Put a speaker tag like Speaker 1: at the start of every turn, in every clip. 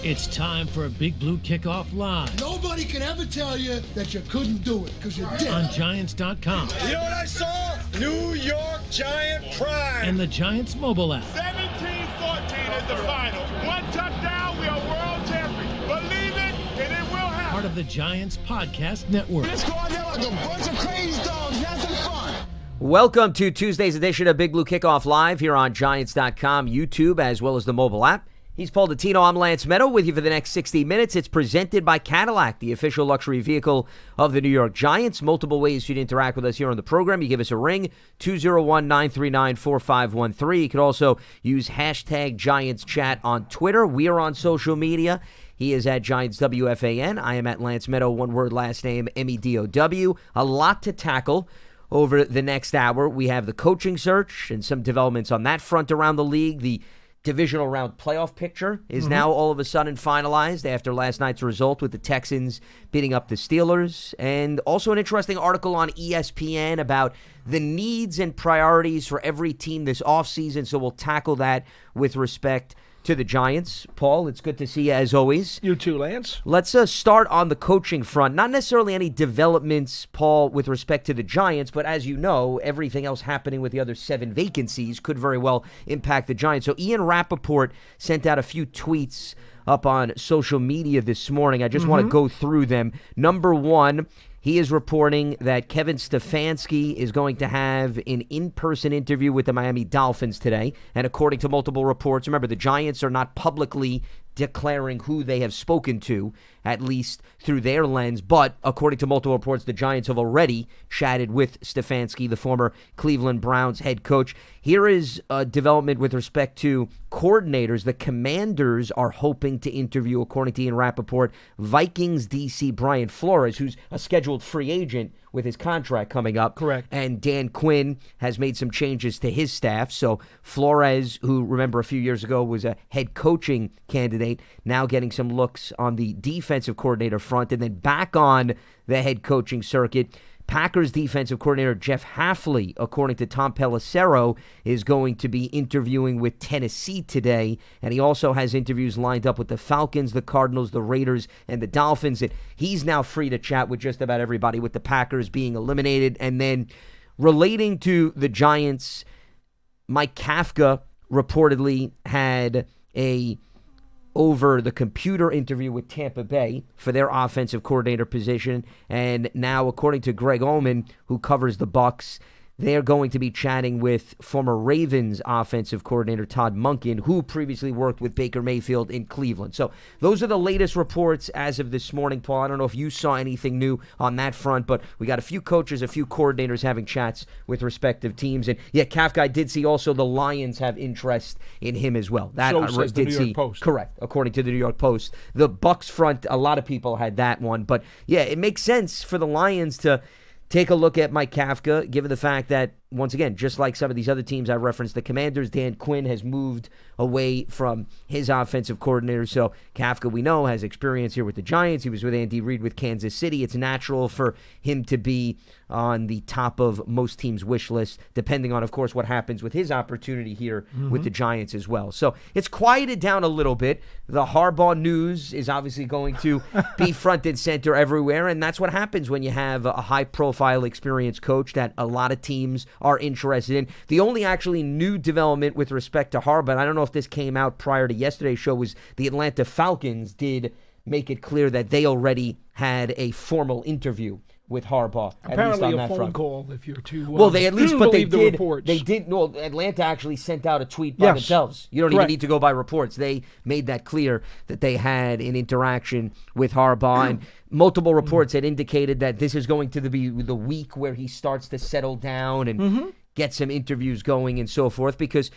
Speaker 1: It's time for a Big Blue Kickoff Live.
Speaker 2: Nobody can ever tell you that you couldn't do it, because you did.
Speaker 1: On Giants.com.
Speaker 3: You know what I saw? New York Giant pride.
Speaker 1: And the Giants mobile app.
Speaker 4: 17-14 is the final. One touchdown, we are world champions. Believe it, and it will happen.
Speaker 1: Part of the Giants Podcast Network.
Speaker 5: Let's go out there like a bunch of crazy dogs, have some fun.
Speaker 6: Welcome to Tuesday's edition of Big Blue Kickoff Live here on Giants.com, YouTube, as well as the mobile app. He's Paul Dottino. I'm Lance Medow with you for the next 60 minutes. It's presented by Cadillac, the official luxury vehicle of the New York Giants. Multiple ways you can interact with us here on the program. You give us a ring, 201-939-4513. You can also use hashtag GiantsChat on Twitter. We are on social media. He is at GiantsWFAN. I am at Lance Medow, one word, last name, Medow. A lot to tackle over the next hour. We have the coaching search and some developments on that front around the league. The divisional round playoff picture is now all of a sudden finalized after last night's result with the Texans beating up the Steelers. And also an interesting article on ESPN about the needs and priorities for every team this offseason. So we'll tackle that with respect to the Giants. Paul, it's good to see you as always.
Speaker 7: You too, Lance.
Speaker 6: Let's start on the coaching front. Not necessarily any developments, Paul, with respect to the Giants, but as you know, everything else happening with the other 7 vacancies could very well impact the Giants. So Ian Rappaport sent out a few tweets up on social media this morning. I just want to go through them. Number one, he is reporting that Kevin Stefanski is going to have an in-person interview with the Miami Dolphins today. And according to multiple reports, remember, the Giants are not publicly declaring who they have spoken to, at least through their lens. But according to multiple reports, the Giants have already chatted with Stefanski, the former Cleveland Browns head coach. Here is a development with respect to coordinators. The Commanders are hoping to interview, according to Ian Rappaport, Vikings DC Brian Flores, who's a scheduled free agent with his contract coming up.
Speaker 7: Correct.
Speaker 6: And Dan Quinn has made some changes to his staff. So Flores, who, remember, a few years ago was a head coaching candidate, now getting some looks on the defensive coordinator front, and then back on the head coaching circuit. Packers defensive coordinator Jeff Hafley, according to Tom Pelissero, is going to be interviewing with Tennessee today. And he also has interviews lined up with the Falcons, the Cardinals, the Raiders, and the Dolphins. And he's now free to chat with just about everybody, with the Packers being eliminated. And then relating to the Giants, Mike Kafka reportedly had a over-the-computer interview with Tampa Bay for their offensive coordinator position. And now, according to Greg Oman, who covers the Bucs, they're going to be chatting with former Ravens offensive coordinator Todd Monken, who previously worked with Baker Mayfield in Cleveland. So those are the latest reports as of this morning, Paul. I don't know if you saw anything new on that front, but we got a few coaches, a few coordinators having chats with respective teams. And yeah, Kafka, I did see also the Lions have interest in him as well. That
Speaker 7: so says the New York Post.
Speaker 6: Correct, according to the New York Post. The Bucs front, a lot of people had that one. But yeah, it makes sense for the Lions to take a look at Mike Kafka, given the fact that, once again, just like some of these other teams I referenced, the Commanders, Dan Quinn has moved away from his offensive coordinator. So Kafka, we know, has experience here with the Giants. He was with Andy Reid with Kansas City. It's natural for him to be on the top of most teams' wish list, depending on, of course, what happens with his opportunity here with the Giants as well. So it's quieted down a little bit. The Harbaugh news is obviously going to be front and center everywhere, and that's what happens when you have a high-profile, experienced coach that a lot of teams are interested in. The only actually new development with respect to Harbaugh, I don't know if this came out prior to yesterday's show, was the Atlanta Falcons did make it clear that they already had a formal interview with Harbaugh.
Speaker 7: Apparently
Speaker 6: at least on
Speaker 7: a
Speaker 6: that
Speaker 7: phone
Speaker 6: front.
Speaker 7: call, if you're too
Speaker 6: well, they at least, but they
Speaker 7: the
Speaker 6: did.
Speaker 7: reports.
Speaker 6: They did. No, Atlanta actually sent out a tweet by themselves. You don't even need to go by reports. They made that clear that they had an interaction with Harbaugh, and multiple reports had indicated that this is going to be the week where he starts to settle down and get some interviews going and so forth. Because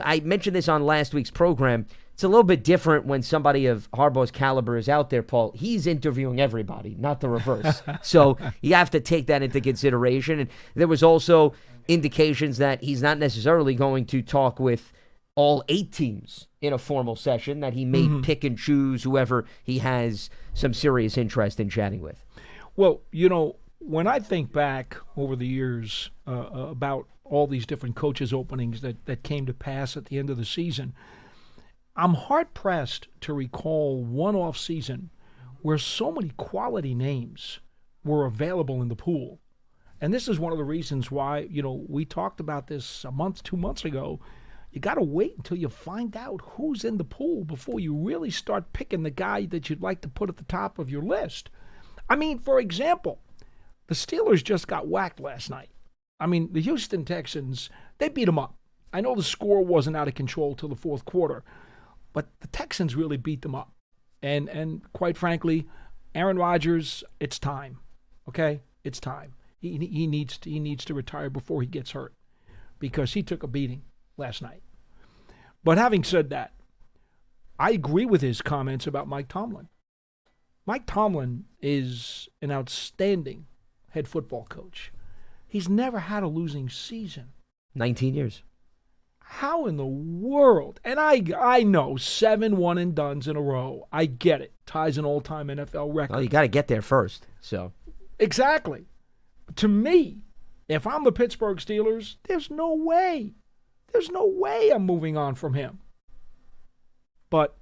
Speaker 6: I mentioned this on last week's program. It's a little bit different when somebody of Harbaugh's caliber is out there, Paul. He's interviewing everybody, not the reverse. So you have to take that into consideration. And there was also indications that he's not necessarily going to talk with all 8 teams in a formal session, that he may pick and choose whoever he has some serious interest in chatting with.
Speaker 7: Well, you know, when I think back over the years about all these different coaches openings that came to pass at the end of the season, I'm hard-pressed to recall one offseason where so many quality names were available in the pool. And this is one of the reasons why, we talked about this a month, 2 months ago. You got to wait until you find out who's in the pool before you really start picking the guy that you'd like to put at the top of your list. I mean, for example, the Steelers just got whacked last night. I mean, the Houston Texans, they beat them up. I know the score wasn't out of control till the fourth quarter, but the Texans really beat them up. And quite frankly, Aaron Rodgers, it's time. Okay? It's time. He needs to retire before he gets hurt because he took a beating last night. But having said that, I agree with his comments about Mike Tomlin. Mike Tomlin is an outstanding head football coach. He's never had a losing season.
Speaker 6: 19 years.
Speaker 7: How in the world? And I know 7 one-and-dones in a row. I get it. Ties an all-time NFL record.
Speaker 6: Well, you got to get there first. So
Speaker 7: exactly. To me, if I'm the Pittsburgh Steelers, there's no way I'm moving on from him. But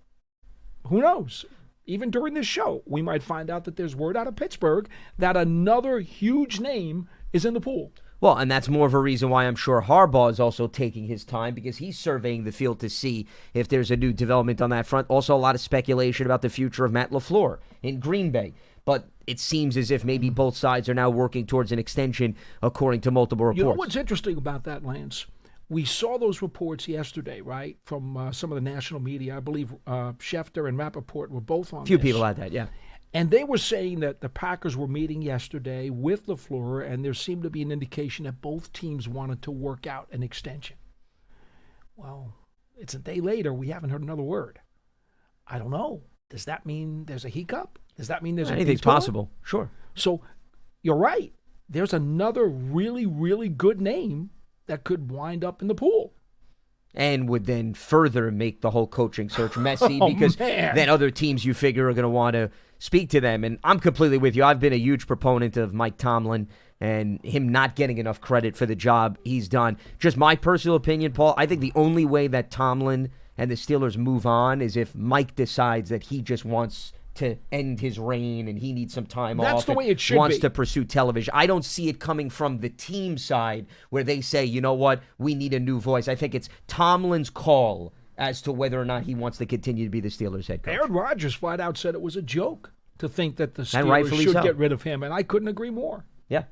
Speaker 7: who knows? Even during this show, we might find out that there's word out of Pittsburgh that another huge name is in the pool.
Speaker 6: Well, and that's more of a reason why I'm sure Harbaugh is also taking his time because he's surveying the field to see if there's a new development on that front. Also, a lot of speculation about the future of Matt LaFleur in Green Bay. But it seems as if maybe both sides are now working towards an extension, according to multiple reports.
Speaker 7: You know what's interesting about that, Lance? We saw those reports yesterday, right, from some of the national media. I believe Schefter and Rappaport were both on
Speaker 6: Few
Speaker 7: this.
Speaker 6: people had that, yeah.
Speaker 7: And they were saying that the Packers were meeting yesterday with LaFleur, and there seemed to be an indication that both teams wanted to work out an extension. Well, it's a day later. We haven't heard another word. I don't know. Does that mean there's a hiccup? Does that mean there's
Speaker 6: anything's
Speaker 7: detour?
Speaker 6: possible? Sure.
Speaker 7: So you're right. There's another really, really good name that could wind up in the pool.
Speaker 6: And would then further make the whole coaching search messy because
Speaker 7: man.
Speaker 6: then other teams you figure are going to want to speak to them. And I'm completely with you. I've been a huge proponent of Mike Tomlin and him not getting enough credit for the job he's done. Just my personal opinion, Paul, I think the only way that Tomlin and the Steelers move on is if Mike decides that he just wants to end his reign and he needs some time off.
Speaker 7: That's the way it should
Speaker 6: wants
Speaker 7: be.
Speaker 6: to pursue television. I don't see it coming from the team side where they say, you know what, we need a new voice. I think it's Tomlin's call as to whether or not he wants to continue to be the Steelers head coach.
Speaker 7: Aaron Rodgers flat out said it was a joke to think that the Steelers
Speaker 6: rightfully
Speaker 7: should
Speaker 6: so.
Speaker 7: get rid of him, and I couldn't agree more.
Speaker 6: Yeah.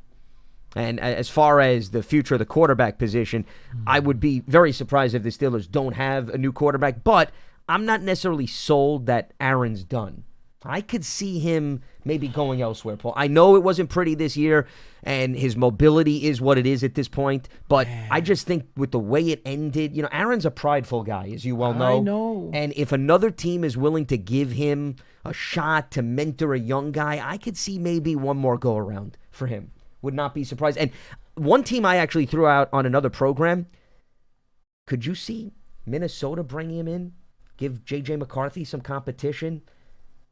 Speaker 6: And as far as the future of the quarterback position, I would be very surprised if the Steelers don't have a new quarterback, but I'm not necessarily sold that Aaron's done. I could see him maybe going elsewhere, Paul. I know it wasn't pretty this year, and his mobility is what it is at this point, but I just think with the way it ended, Aaron's a prideful guy, as you well know.
Speaker 7: I know.
Speaker 6: And if another team is willing to give him a shot to mentor a young guy, I could see maybe one more go-around for him. Would not be surprised. And one team I actually threw out on another program, could you see Minnesota bringing him in? Give J.J. McCarthy some competition?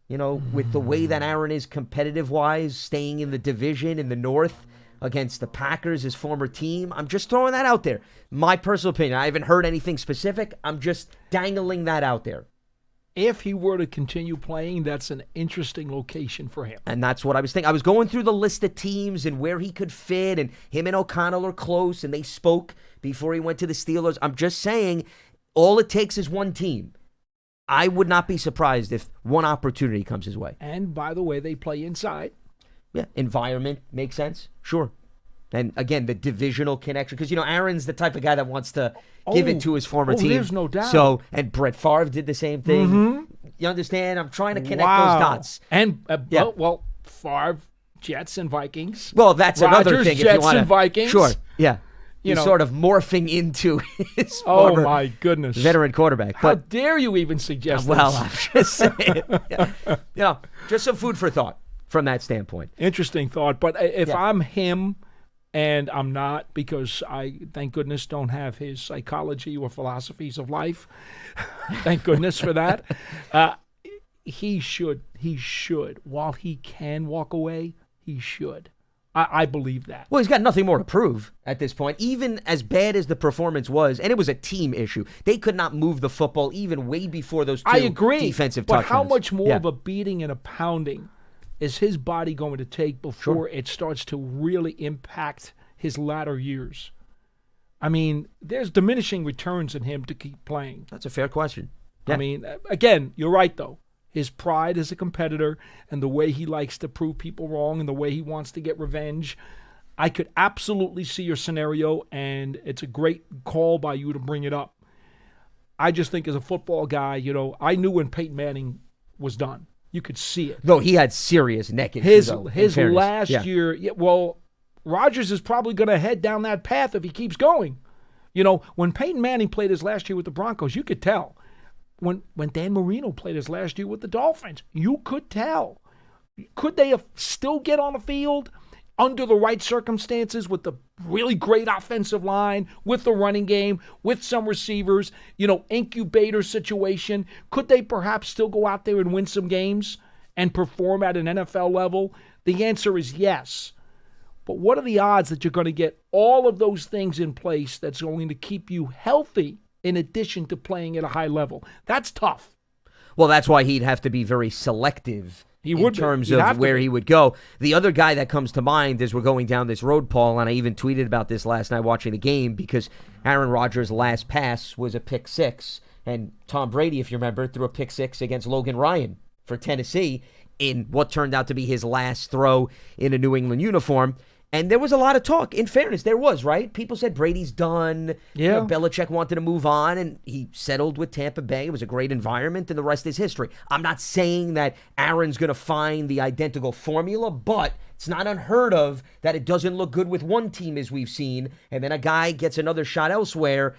Speaker 6: With the way that Aaron is competitive-wise, staying in the division in the North against the Packers, his former team. I'm just throwing that out there. My personal opinion. I haven't heard anything specific. I'm just dangling that out there.
Speaker 7: If he were to continue playing, that's an interesting location for him.
Speaker 6: And that's what I was thinking. I was going through the list of teams and where he could fit, and him and O'Connell are close, and they spoke before he went to the Steelers. I'm just saying, all it takes is one team. I would not be surprised if one opportunity comes his way.
Speaker 7: And by the way, they play inside.
Speaker 6: Yeah, environment makes sense. Sure. And again, the divisional connection. Because, Aaron's the type of guy that wants to give it to his former team.
Speaker 7: There's no doubt.
Speaker 6: So, and Brett Favre did the same thing. Mm-hmm. You understand? I'm trying to connect those dots.
Speaker 7: And, Favre, Jets and Vikings.
Speaker 6: Well, that's
Speaker 7: Rodgers,
Speaker 6: another thing.
Speaker 7: Jets
Speaker 6: if you want
Speaker 7: and Vikings.
Speaker 6: Sure, yeah. He's sort of morphing into his
Speaker 7: oh
Speaker 6: former
Speaker 7: my goodness,
Speaker 6: veteran quarterback.
Speaker 7: How dare you even suggest
Speaker 6: well,
Speaker 7: this?
Speaker 6: I'm just saying. Just some food for thought from that standpoint.
Speaker 7: Interesting thought. But if I'm him, and I'm not, because I, thank goodness, don't have his psychology or philosophies of life. Thank goodness for that. He should, while he can walk away, he should. I believe that.
Speaker 6: Well, he's got nothing more to prove at this point. Even as bad as the performance was, and it was a team issue, they could not move the football even way before those two defensive touchdowns.
Speaker 7: But how much more of a beating and a pounding is his body going to take before it starts to really impact his latter years? I mean, there's diminishing returns in him to keep playing.
Speaker 6: That's a fair question. Yeah.
Speaker 7: I mean, again, you're right, though. His pride as a competitor and the way he likes to prove people wrong and the way he wants to get revenge, I could absolutely see your scenario, and it's a great call by you to bring it up. I just think as a football guy, I knew when Peyton Manning was done. You could see it.
Speaker 6: Though he had serious neck issues.
Speaker 7: His last year, Rodgers is probably going to head down that path if he keeps going. When Peyton Manning played his last year with the Broncos, you could tell. When Dan Marino played his last year with the Dolphins, you could tell. Could they still get on the field under the right circumstances with the really great offensive line, with the running game, with some receivers, incubator situation? Could they perhaps still go out there and win some games and perform at an NFL level? The answer is yes. But what are the odds that you're going to get all of those things in place that's going to keep you healthy in addition to playing at a high level? That's tough.
Speaker 6: Well, that's why he'd have to be very selective in terms of where he would go. The other guy that comes to mind as we're going down this road, Paul, and I even tweeted about this last night watching the game, because Aaron Rodgers' last pass was a pick six, and Tom Brady, if you remember, threw a pick six against Logan Ryan for Tennessee in what turned out to be his last throw in a New England uniform. And there was a lot of talk. In fairness, there was, right? People said Brady's done.
Speaker 7: Yeah.
Speaker 6: Belichick wanted to move on, and he settled with Tampa Bay. It was a great environment, and the rest is history. I'm not saying that Aaron's going to find the identical formula, but it's not unheard of that it doesn't look good with one team, as we've seen, and then a guy gets another shot elsewhere.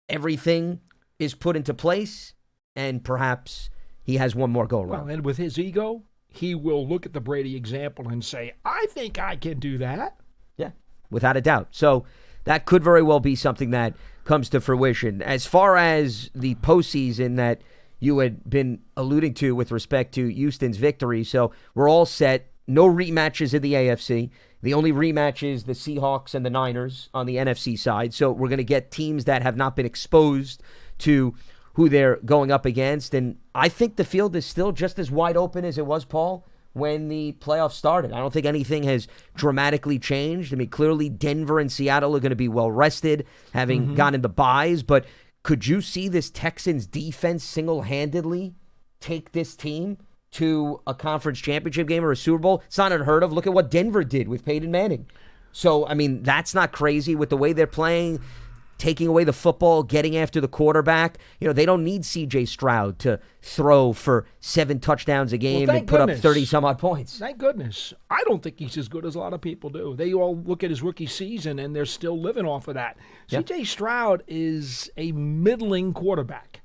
Speaker 6: Everything is put into place, and perhaps he has one more go-around.
Speaker 7: Well, and with his ego, he will look at the Brady example and say, I think I can do that.
Speaker 6: Yeah, without a doubt. So that could very well be something that comes to fruition. As far as the postseason that you had been alluding to with respect to Houston's victory, so we're all set. No rematches in the AFC. The only rematch is the Seahawks and the Niners on the NFC side. So we're going to get teams that have not been exposed to who they're going up against. And I think the field is still just as wide open as it was, Paul, when the playoffs started. I don't think anything has dramatically changed. I mean, clearly Denver and Seattle are going to be well rested, having gotten the byes. But could you see this Texans defense single-handedly take this team to a conference championship game or a Super Bowl? It's not unheard of. Look at what Denver did with Peyton Manning. So, I mean, that's not crazy with the way they're playing. Taking away the football, getting after the quarterback. They don't need C.J. Stroud to throw for 7 touchdowns a game and put up 30-some-odd points.
Speaker 7: Thank goodness. I don't think he's as good as a lot of people do. They all look at his rookie season, and they're still living off of that.
Speaker 6: Yeah.
Speaker 7: C.J. Stroud is a middling quarterback.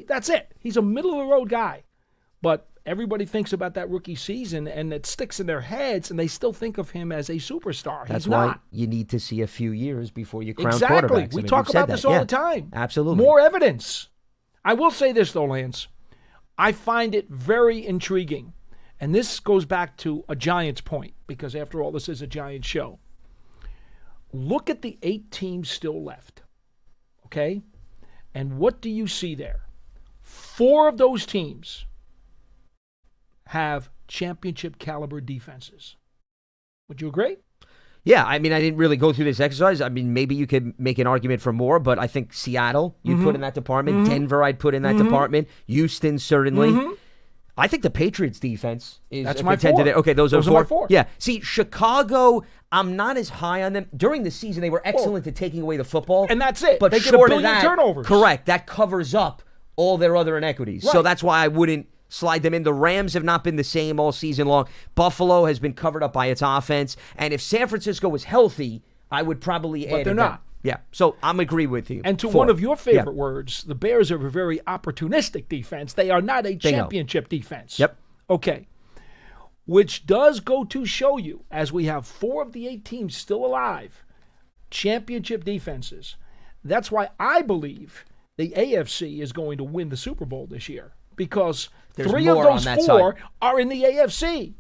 Speaker 7: That's it. He's a middle-of-the-road guy. But everybody thinks about that rookie season, and it sticks in their heads, and they still think of him as a superstar.
Speaker 6: That's
Speaker 7: He's
Speaker 6: why
Speaker 7: not.
Speaker 6: you need to see a few years before you crown
Speaker 7: Exactly.
Speaker 6: quarterbacks.
Speaker 7: We talk about this all the time.
Speaker 6: Absolutely.
Speaker 7: More evidence. I will say this, though, Lance. I find it very intriguing. And this goes back to a Giants point, because after all, this is a Giants show. Look at the 8 teams still left, okay? And what do you see there? 4 of those teams have championship caliber defenses. Would you agree?
Speaker 6: Yeah, I mean, I didn't really go through this exercise. I mean, maybe you could make an argument for more, but I think Seattle you'd put in that department. Denver I'd put in that department. Houston, certainly. I think the Patriots defense is
Speaker 7: That's
Speaker 6: a
Speaker 7: my
Speaker 6: contender
Speaker 7: 4.
Speaker 6: there. Okay, those are
Speaker 7: my
Speaker 6: 4.
Speaker 7: 4.
Speaker 6: Yeah. See, Chicago, I'm not as high on them. During the season, they were excellent at taking away the football.
Speaker 7: And that's it.
Speaker 6: But
Speaker 7: They get
Speaker 6: short
Speaker 7: a
Speaker 6: of
Speaker 7: billion
Speaker 6: that,
Speaker 7: turnovers.
Speaker 6: correct, that covers up all their other inequities. So
Speaker 7: Right.
Speaker 6: that's why I wouldn't slide them in. The Rams have not been the same all season long. Buffalo has been covered up by its offense. And if San Francisco was healthy, I would probably add
Speaker 7: But they're
Speaker 6: them.
Speaker 7: not.
Speaker 6: Yeah, so I'm agree with you.
Speaker 7: And to
Speaker 6: 4.
Speaker 7: one of your favorite
Speaker 6: Yeah.
Speaker 7: words, the Bears are a very opportunistic defense. They are not a championship defense.
Speaker 6: Yep.
Speaker 7: Okay. Which does go to show you, as we have 4 of the 8 teams still alive, championship defenses. That's why I believe the AFC is going to win the Super Bowl this year, because
Speaker 6: There's
Speaker 7: 3 of
Speaker 6: more on
Speaker 7: those
Speaker 6: that
Speaker 7: 4
Speaker 6: side.
Speaker 7: are in the AFC.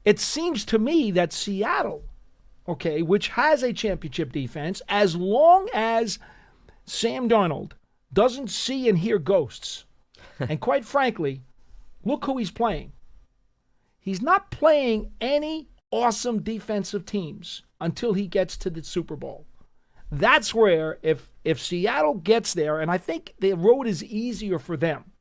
Speaker 7: It seems to me that Seattle okay, which has a championship defense, as long as Sam Darnold doesn't see and hear ghosts. And quite frankly, look who he's playing. He's not playing any awesome defensive teams until he gets to the Super Bowl. That's where, if Seattle gets there, and I think the road is easier for them,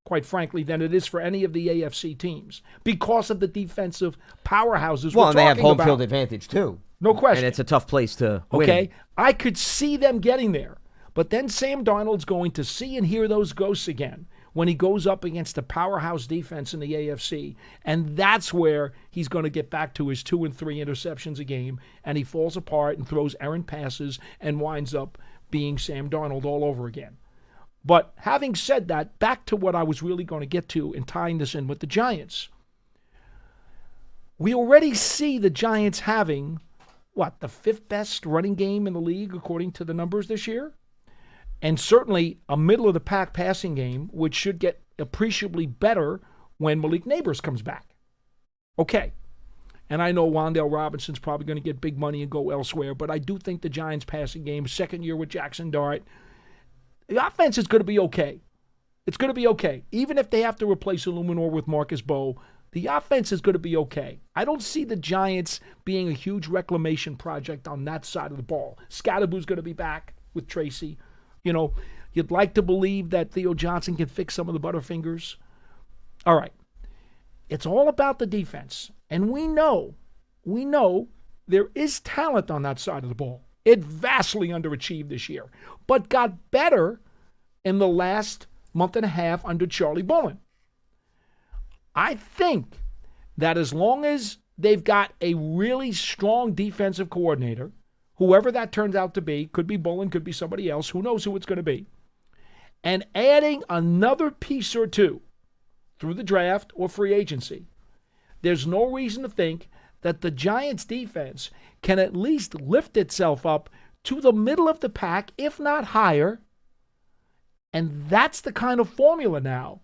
Speaker 7: quite frankly, than it is for any of the AFC teams because of the defensive powerhouses
Speaker 6: Well,
Speaker 7: we're
Speaker 6: and they have
Speaker 7: talking
Speaker 6: home
Speaker 7: about.
Speaker 6: field advantage, too.
Speaker 7: No question.
Speaker 6: And it's a tough place to win.
Speaker 7: Okay, I could see them getting there. But then Sam Darnold's going to see and hear those ghosts again when he goes up against a powerhouse defense in the AFC. And that's where he's going to get back to his 2 and 3 interceptions a game, and he falls apart and throws errant passes and winds up being Sam Darnold all over again. But having said that, back to what I was really going to get to and tying this in with the Giants. We already see the Giants having, the 5th best running game in the league according to the numbers this year? And certainly a middle-of-the-pack passing game, which should get appreciably better when Malik Neighbors comes back. Okay. And I know Wan'Dale Robinson's probably going to get big money and go elsewhere, but I do think the Giants' passing game, second year with Jackson Dart, the offense is going to be okay. It's going to be okay. Even if they have to replace Illuminor with Marcus Bowe, the offense is going to be okay. I don't see the Giants being a huge reclamation project on that side of the ball. Scatterboo's going to be back with Tracy. You know, you'd like to believe that Theo Johnson can fix some of the Butterfingers. All right. It's all about the defense. And we know there is talent on that side of the ball. It vastly underachieved this year, but got better in the last month and a half under Charlie Bullen. I think that as long as they've got a really strong defensive coordinator, whoever that turns out to be, could be Bullen, could be somebody else, who knows who it's going to be, and adding another piece or two through the draft or free agency, there's no reason to think that the Giants' defense can at least lift itself up to the middle of the pack, if not higher. And that's the kind of formula now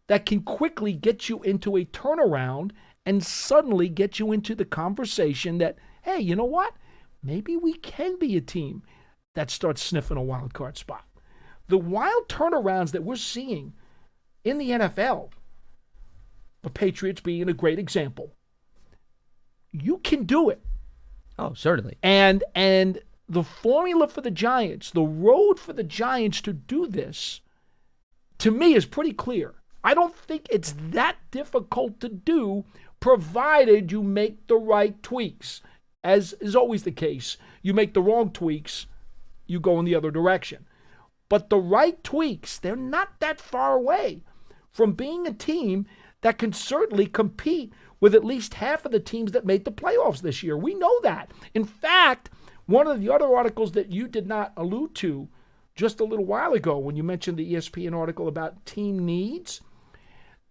Speaker 7: that can quickly get you into a turnaround and suddenly get you into the conversation that, hey, you know what? Maybe we can be a team that starts sniffing a wild card spot. The wild turnarounds that we're seeing in the NFL, the Patriots being a great example, you can do it.
Speaker 6: Oh, certainly.
Speaker 7: And the formula for the Giants, the road for the Giants to do this, to me is pretty clear. I don't think it's that difficult to do, provided you make the right tweaks. As is always the case, you make the wrong tweaks, you go in the other direction. But the right tweaks, they're not that far away from being a team that can certainly compete with at least half of the teams that made the playoffs this year. We know that. In fact, one of the other articles that you did not allude to just a little while ago when you mentioned the ESPN article about team needs,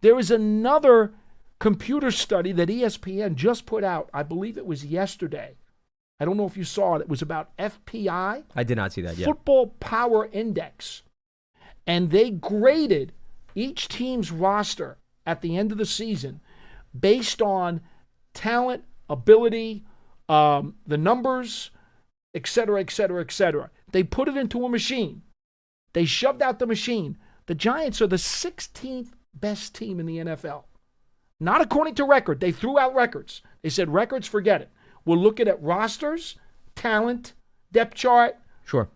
Speaker 7: there is another computer study that ESPN just put out. I believe it was yesterday. I don't know if you saw it. It was about FPI.
Speaker 6: I did not see that yet.
Speaker 7: Football Power Index. And they graded each team's roster at the end of the season based on talent, ability, the numbers, et cetera, et cetera, et cetera. They put it into a machine. They shoved out the machine. The Giants are the 16th best team in the NFL. Not according to record. They threw out records. They said records, forget it. We're looking at rosters, talent, depth chart.
Speaker 6: Sure.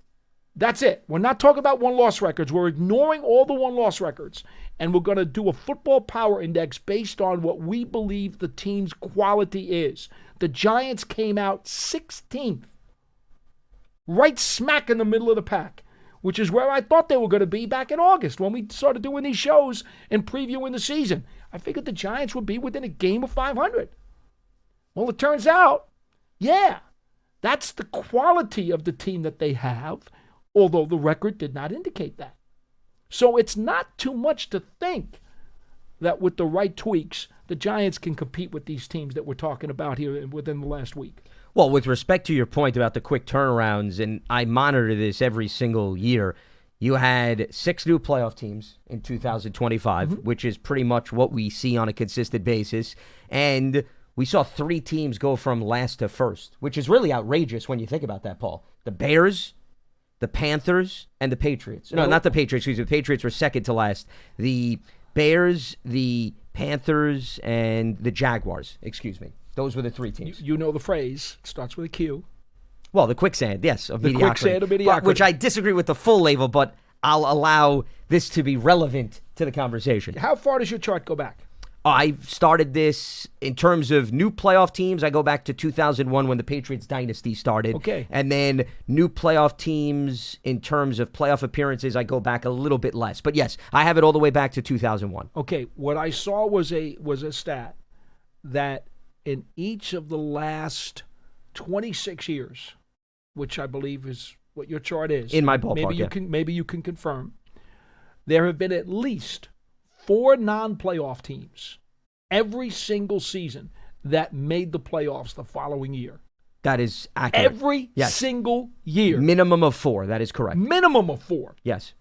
Speaker 7: That's it. We're not talking about one-loss records. We're ignoring all the one-loss records. And we're going to do a football power index based on what we believe the team's quality is. The Giants came out 16th. Right smack in the middle of the pack, which is where I thought they were going to be back in August when we started doing these shows and previewing the season. I figured the Giants would be within a game of 500. Well, it turns out, yeah, that's the quality of the team that they have, although the record did not indicate that. So it's not too much to think that with the right tweaks, the Giants can compete with these teams that we're talking about here within the last week.
Speaker 6: Well, with respect to your point about the quick turnarounds, and I monitor this every single year, you had 6 new playoff teams in 2025, which is pretty much what we see on a consistent basis. And we saw 3 teams go from last to first, which is really outrageous when you think about that, Paul. The Bears, the Panthers, and the Patriots. No, not the Patriots. Excuse me. The Patriots were second to last. The Bears, the Panthers, and the Jaguars. Excuse me. Those were the 3 teams.
Speaker 7: You know the phrase. It starts with a Q.
Speaker 6: Well, the quicksand, yes, of mediocrity.
Speaker 7: The quicksand of mediocrity.
Speaker 6: Which I disagree with the full label, but I'll allow this to be relevant to the conversation.
Speaker 7: How far does your chart go back?
Speaker 6: I started this in terms of new playoff teams. I go back to 2001 when the Patriots dynasty started.
Speaker 7: Okay.
Speaker 6: And then new playoff teams in terms of playoff appearances, I go back a little bit less. But yes, I have it all the way back to 2001.
Speaker 7: Okay, what I saw was a stat that in each of the last 26 years, which I believe is what your chart is.
Speaker 6: In my ballpark,
Speaker 7: maybe you can confirm. There have been at least 4 non-playoff teams every single season that made the playoffs the following year.
Speaker 6: That is accurate.
Speaker 7: Every single year.
Speaker 6: Minimum of 4. That is correct.
Speaker 7: Minimum of 4.
Speaker 6: Yes.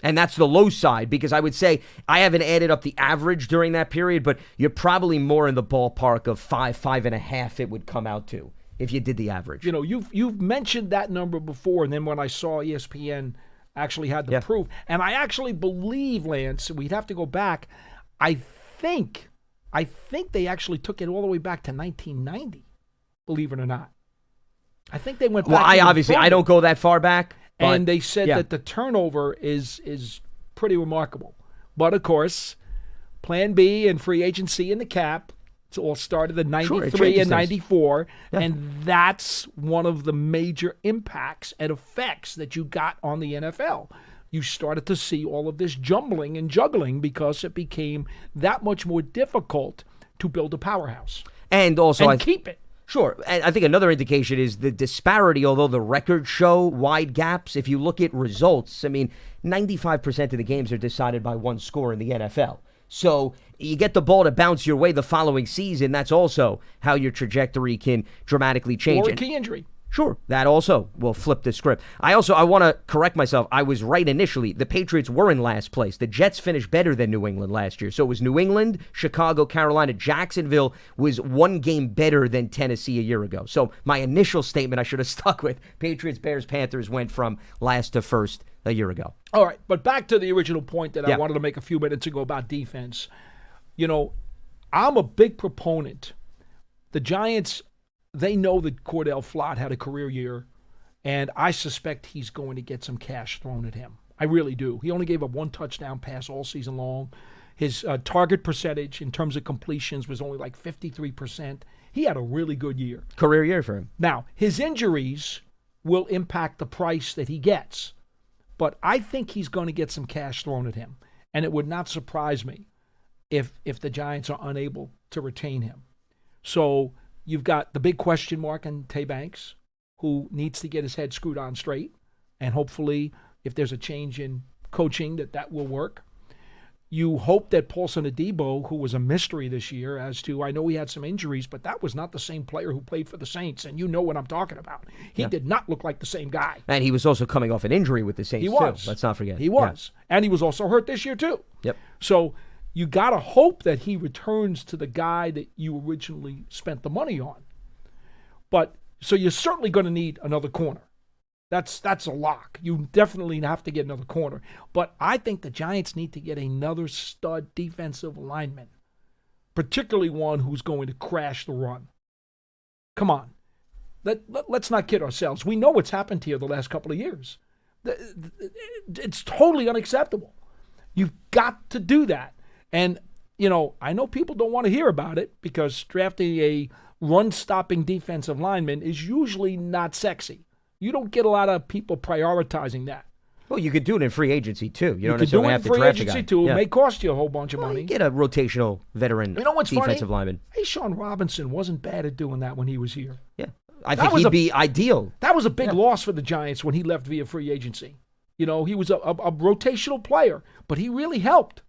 Speaker 6: And that's the low side, because I would say I haven't added up the average during that period, but you're probably more in the ballpark of 5.5 it would come out to if you did the average.
Speaker 7: You know, you've mentioned that number before, and then when I saw ESPN actually had the proof, and I actually believe, Lance, we'd have to go back. I think they actually took it all the way back to 1990. Believe it or not, I think they went back.
Speaker 6: Well, I don't go that far back,
Speaker 7: and they said that the turnover is pretty remarkable. But of course, Plan B and free agency and the cap. It's all started in 93 and 94, and that's one of the major impacts and effects that you got on the NFL. You started to see all of this jumbling and juggling because it became that much more difficult to build a powerhouse.
Speaker 6: And also,
Speaker 7: keep it.
Speaker 6: Sure. And I think another indication is the disparity, although the records show wide gaps. If you look at results, I mean, 95% of the games are decided by one score in the NFL. So you get the ball to bounce your way the following season. That's also how your trajectory can dramatically change.
Speaker 7: Or a key injury.
Speaker 6: Sure, that also will flip the script. I want to correct myself. I was right initially. The Patriots were in last place. The Jets finished better than New England last year. So it was New England, Chicago, Carolina. Jacksonville was 1 game better than Tennessee a year ago. So my initial statement I should have stuck with. Patriots, Bears, Panthers went from last to first a year ago.
Speaker 7: All right, but back to the original point that I wanted to make a few minutes ago about defense. You know, I'm a big proponent. The Giants, they know that Cordell Flott had a career year, and I suspect he's going to get some cash thrown at him. I really do. He only gave up 1 touchdown pass all season long. His target percentage in terms of completions was only like 53%. He had a really good year.
Speaker 6: Career year for him.
Speaker 7: Now, his injuries will impact the price that he gets, but I think he's going to get some cash thrown at him, and it would not surprise me if the Giants are unable to retain him. So you've got the big question mark on Tay Banks, who needs to get his head screwed on straight. And hopefully, if there's a change in coaching, that will work. You hope that Paulson Adebo, who was a mystery this year I know he had some injuries, but that was not the same player who played for the Saints, and you know what I'm talking about. He did not look like the same guy.
Speaker 6: And he was also coming off an injury with the Saints,
Speaker 7: he was.
Speaker 6: too. Let's not forget.
Speaker 7: He was. Yeah. And he was also hurt this year, too.
Speaker 6: Yep.
Speaker 7: So you got to hope that he returns to the guy that you originally spent the money on. But so you're certainly going to need another corner. That's a lock. You definitely have to get another corner. But I think the Giants need to get another stud defensive lineman, particularly one who's going to crash the run. Come on. Let's not kid ourselves. We know what's happened here the last couple of years. It's totally unacceptable. You've got to do that. And, you know, I know people don't want to hear about it because drafting a run-stopping defensive lineman is usually not sexy. You don't get a lot of people prioritizing that.
Speaker 6: Well, you could do it in free agency, too. You don't
Speaker 7: could do
Speaker 6: necessarily
Speaker 7: it
Speaker 6: have
Speaker 7: in
Speaker 6: to
Speaker 7: free
Speaker 6: draft
Speaker 7: agency,
Speaker 6: a guy.
Speaker 7: too. It may cost you a whole bunch of money.
Speaker 6: You get a rotational veteran defensive lineman.
Speaker 7: Hey, Sean Robinson wasn't bad at doing that when he was here.
Speaker 6: Yeah. I think he'd be ideal.
Speaker 7: That was a big loss for the Giants when he left via free agency. You know, he was a rotational player, but he really helped.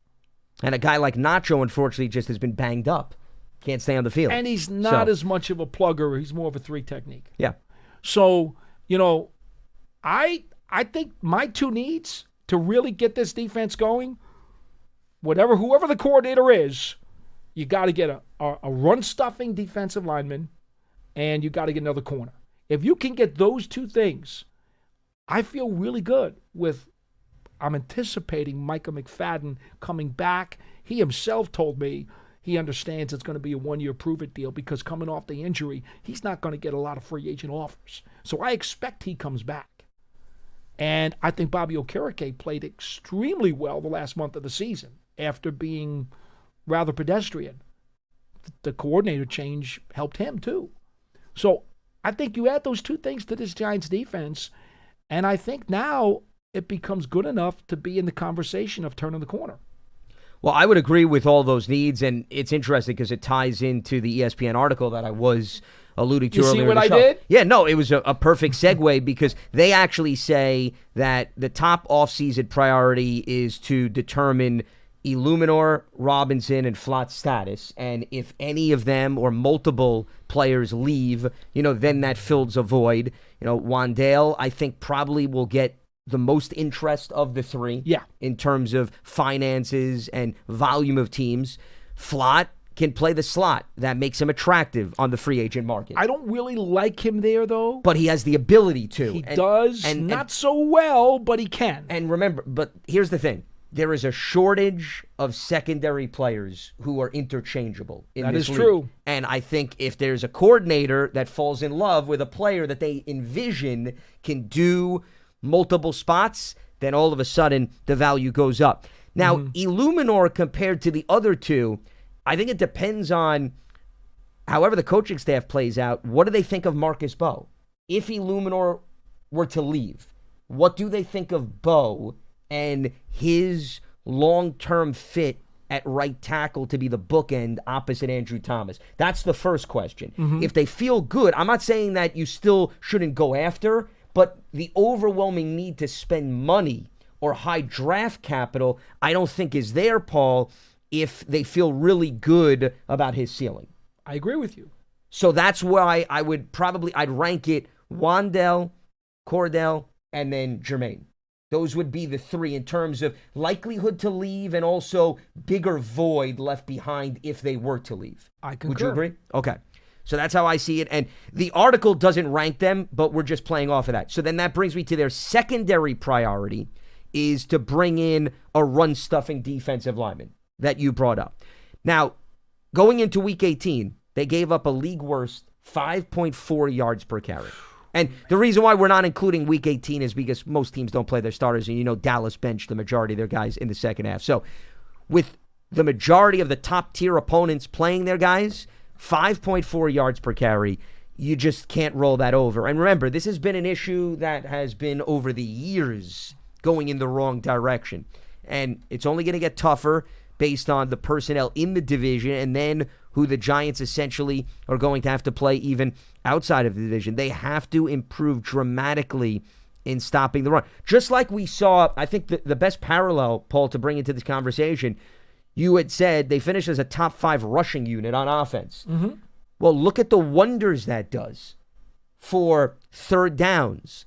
Speaker 6: And a guy like Nacho, unfortunately, just has been banged up. Can't stay on the field.
Speaker 7: And he's not as much of a plugger. He's more of a 3 technique.
Speaker 6: Yeah.
Speaker 7: So, you know, I think my 2 needs to really get this defense going, whoever the coordinator is, you got to get a run-stuffing defensive lineman, and you got to get another corner. If you can get those two things, I feel really good I'm anticipating Micah McFadden coming back. He himself told me he understands it's going to be a one-year prove-it deal because coming off the injury, he's not going to get a lot of free agent offers. So I expect he comes back. And I think Bobby Okereke played extremely well the last month of the season after being rather pedestrian. The coordinator change helped him too. So I think you add those two things to this Giants defense, and I think now it becomes good enough to be in the conversation of turning the corner.
Speaker 6: Well, I would agree with all those needs, and it's interesting because it ties into the ESPN article that I was alluding to earlier.
Speaker 7: You see what
Speaker 6: in the
Speaker 7: I
Speaker 6: show.
Speaker 7: did?
Speaker 6: Yeah, no, it was a perfect segue because they actually say that the top offseason priority is to determine Illuminor, Robinson, and Flott's status, and if any of them or multiple players leave, then that fills a void. Wandale, I think, probably will get the most interest of the three in terms of finances and volume of teams. Flott can play the slot. That makes him attractive on the free agent market.
Speaker 7: I don't really like him there, though.
Speaker 6: But he has the ability to.
Speaker 7: He does. Not so well, but he can.
Speaker 6: And remember, but here's the thing. There is a shortage of secondary players who are interchangeable in this league.
Speaker 7: That is true.
Speaker 6: And I think if there's a coordinator that falls in love with a player that they envision can do multiple spots, then all of a sudden the value goes up. Now, Illuminor compared to the other two, I think it depends on however the coaching staff plays out. What do they think of Marcus Bowe? If Illuminor were to leave, what do they think of Bowe and his long-term fit at right tackle to be the bookend opposite Andrew Thomas? That's the first question. If they feel good, I'm not saying that you still shouldn't go after, but the overwhelming need to spend money or high draft capital, I don't think is there, Paul, if they feel really good about his ceiling.
Speaker 7: I agree with you.
Speaker 6: So that's why I'd rank it Wandale, Cordell, and then Jermaine. Those would be the three in terms of likelihood to leave and also bigger void left behind if they were to leave.
Speaker 7: I concur.
Speaker 6: Would you agree? Okay. So that's how I see it. And the article doesn't rank them, but we're just playing off of that. So then that brings me to their secondary priority is to bring in a run-stuffing defensive lineman that you brought up. Now, going into Week 18, they gave up a league-worst 5.4 yards per carry. And the reason why we're not including Week 18 is because most teams don't play their starters, and Dallas benched the majority of their guys in the second half. So with the majority of the top-tier opponents playing their guys, 5.4 yards per carry, you just can't roll that over. And remember, this has been an issue that has been over the years going in the wrong direction. And it's only going to get tougher based on the personnel in the division and then who the Giants essentially are going to have to play even outside of the division. They have to improve dramatically in stopping the run. Just like we saw, I think the best parallel, Paul, to bring into this conversation, you had said they finished as a top 5 rushing unit on offense. Well, look at the wonders that does for third downs.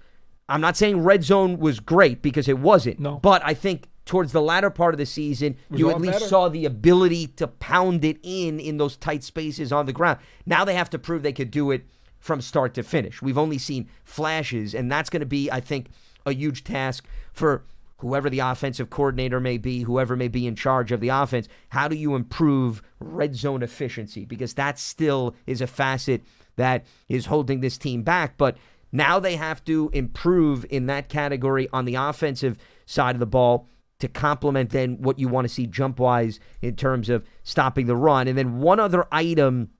Speaker 6: I'm not saying red zone was great because it wasn't.
Speaker 7: No.
Speaker 6: But I think towards the latter part of the season, you at least saw the ability to pound it in those tight spaces on the ground. Now they have to prove they could do it from start to finish. We've only seen flashes, and that's going to be, I think, a huge task for whoever the offensive coordinator may be, whoever may be in charge of the offense. How do you improve red zone efficiency? Because that still is a facet that is holding this team back. But now they have to improve in that category on the offensive side of the ball to complement then what you want to see jump-wise in terms of stopping the run. And then one other item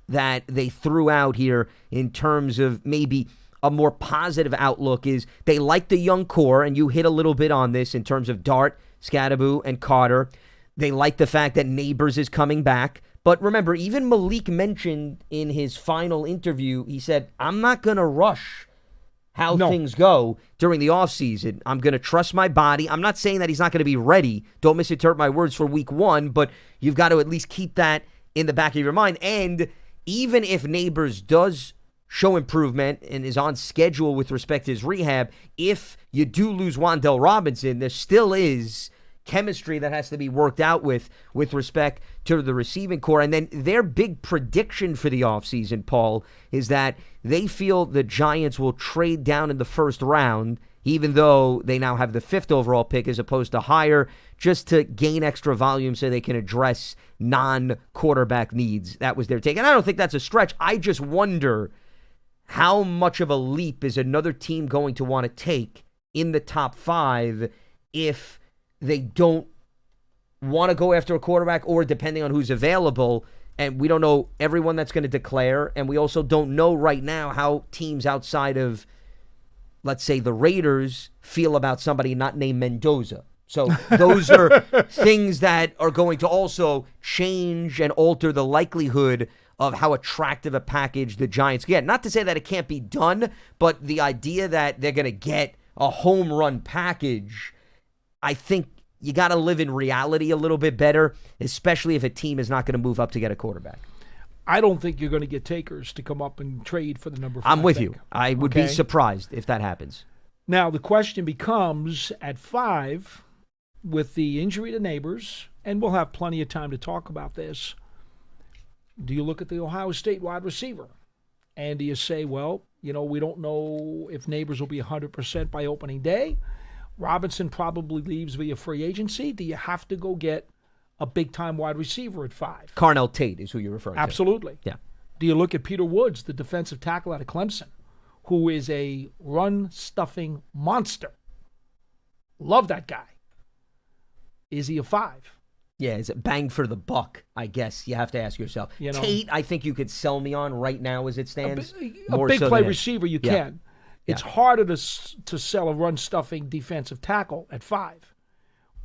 Speaker 6: that they threw out here in terms of maybe a more positive outlook is they like the young core, and you hit a little bit on this in terms of Dart, Scadaboo, and Carter. They like the fact that Neighbors is coming back. But remember, even Malik mentioned in his final interview, he said, I'm not going to rush how things go during the offseason. I'm going to trust my body. I'm not saying that he's not going to be ready. Don't misinterpret my words for week 1, but you've got to at least keep that in the back of your mind. And even if Neighbors does show improvement and is on schedule with respect to his rehab, if you do lose Wandale Robinson, there still is chemistry that has to be worked out with respect to the receiving core. And then their big prediction for the offseason, Paul, is that they feel the Giants will trade down in the first round, even though they now have the 5th overall pick as opposed to higher, just to gain extra volume so they can address non-quarterback needs. That was their take. And I don't think that's a stretch. I just wonder how much of a leap is another team going to want to take in the top 5 if they don't want to go after a quarterback, or depending on who's available. And we don't know everyone that's going to declare. And we also don't know right now how teams outside of, let's say, the Raiders feel about somebody not named Mendoza. So those are things that are going to also change and alter the likelihood of how attractive a package the Giants get. Not to say that it can't be done, but the idea that they're going to get a home run package, I think you got to live in reality a little bit better, especially if a team is not going to move up to get a quarterback.
Speaker 7: I don't think you're going to get takers to come up and trade for the number 5
Speaker 6: I'm with
Speaker 7: pick.
Speaker 6: you. I would be surprised if that happens.
Speaker 7: Now, the question becomes, at 5, with the injury to Neighbors, and we'll have plenty of time to talk about this, do you look at the Ohio State wide receiver? And do you say, well, we don't know if Neighbors will be 100% by opening day. Robinson probably leaves via free agency. Do you have to go get a big-time wide receiver at 5?
Speaker 6: Carnell Tate is who you're referring to.
Speaker 7: Absolutely.
Speaker 6: Yeah.
Speaker 7: Do you look at Peter Woods, the defensive tackle out of Clemson, who is a run-stuffing monster? Love that guy. Is he a 5?
Speaker 6: Yeah, is it bang for the buck, I guess you have to ask yourself. Tate, I think you could sell me on right now as it stands.
Speaker 7: A big play receiver, you can. It's harder to sell a run-stuffing defensive tackle at 5.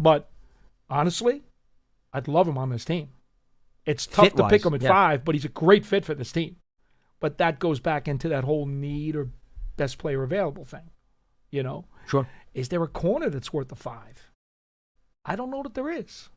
Speaker 7: But honestly, I'd love him on this team. It's tough to pick him at 5, but he's a great fit for this team. But that goes back into that whole need or best player available thing.
Speaker 6: Sure.
Speaker 7: Is there a corner that's worth a 5? I don't know that there is.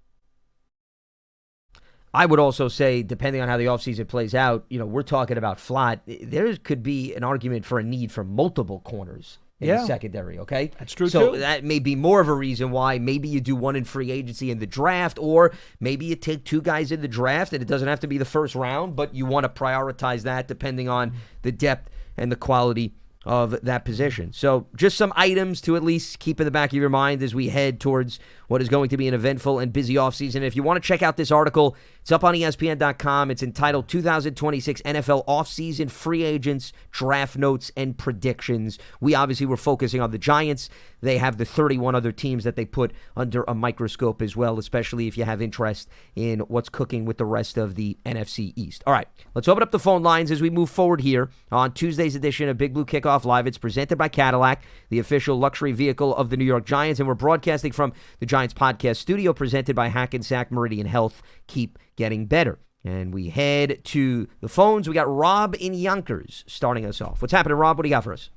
Speaker 6: I would also say, depending on how the offseason plays out, we're talking about flat. There could be an argument for a need for multiple corners in the secondary, okay?
Speaker 7: That's true,
Speaker 6: so
Speaker 7: too.
Speaker 6: that may be more of a reason why maybe you do one in free agency in the draft, or maybe you take 2 guys in the draft, and it doesn't have to be the first round, but you want to prioritize that depending on the depth and the quality of that position. So just some items to at least keep in the back of your mind as we head towards what is going to be an eventful and busy offseason. If you want to check out this article, it's up on ESPN.com. It's entitled 2026 NFL Offseason Free Agents, Draft Notes, and Predictions. We obviously were focusing on the Giants. They have the 31 other teams that they put under a microscope as well, especially if you have interest in what's cooking with the rest of the NFC East. All right, let's open up the phone lines as we move forward here on Tuesday's edition of Big Blue Kickoff Live. It's presented by Cadillac, the official luxury vehicle of the New York Giants, and we're broadcasting from the Giants Podcast Studio, presented by Hackensack Meridian Health. Keep getting better. And we head to the phones. We got Rob in Yonkers starting us off. What's happening, Rob? What do you got for us?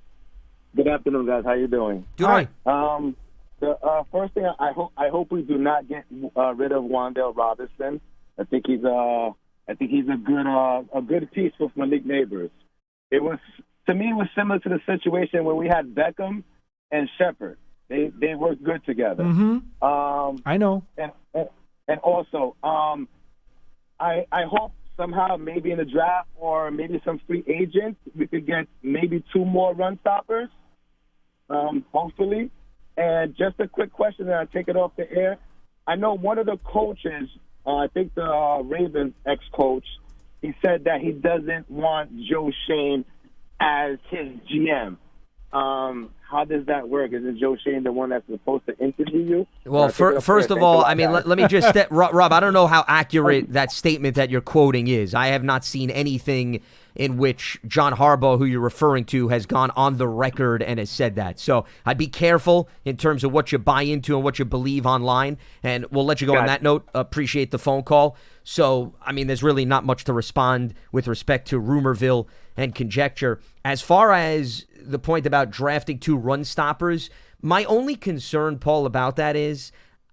Speaker 8: Good afternoon, guys. How you doing?
Speaker 6: Doing
Speaker 8: The first thing, I hope we do not get rid of Wan'Dale Robinson. I think he's a good piece with Malik Neighbors. To me, it was similar to the situation when we had Beckham and Shepard. They worked good together.
Speaker 7: Mm-hmm. I know.
Speaker 8: And also, I hope somehow maybe in the draft or maybe some free agents we could get maybe 2 more run stoppers, hopefully. And just a quick question, and I'll take it off the air. I know one of the coaches, I think the Ravens ex-coach, he said that he doesn't want Joe Shane as his GM. How does that work? Is it Joe Shane the one that's supposed to interview you?
Speaker 6: Well, first of all, I mean, let me just Rob, I don't know how accurate that statement that you're quoting is. I have not seen anything in which John Harbaugh, who you're referring to, has gone on the record and has said that. So I'd be careful in terms of what you buy into and what you believe online. And we'll let you go on that note. Appreciate the phone call. So, I mean, there's really not much to respond with respect to rumorville and conjecture. As far as the point about drafting 2 run stoppers, my only concern, Paul, about that is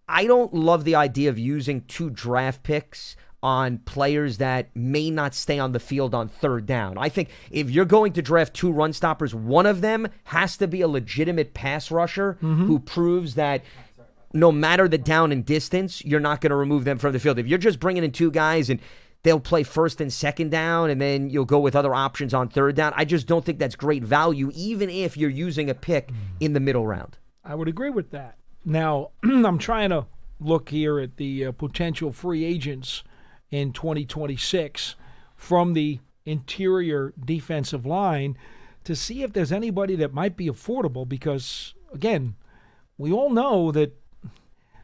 Speaker 6: I don't love the idea of using 2 draft picks on players that may not stay on the field on 3rd down. I think if you're going to draft 2 run stoppers, one of them has to be a legitimate pass rusher who proves that no matter the down and distance, you're not going to remove them from the field. If you're just bringing in two guys and they'll play first and second down, and then you'll go with other options on third down, I just don't think that's great value, even if you're using a pick in the middle round.
Speaker 7: I would agree with that. Now, I'm trying to look here at the potential free agents in 2026 from the interior defensive line to see if there's anybody that might be affordable because, again, we all know that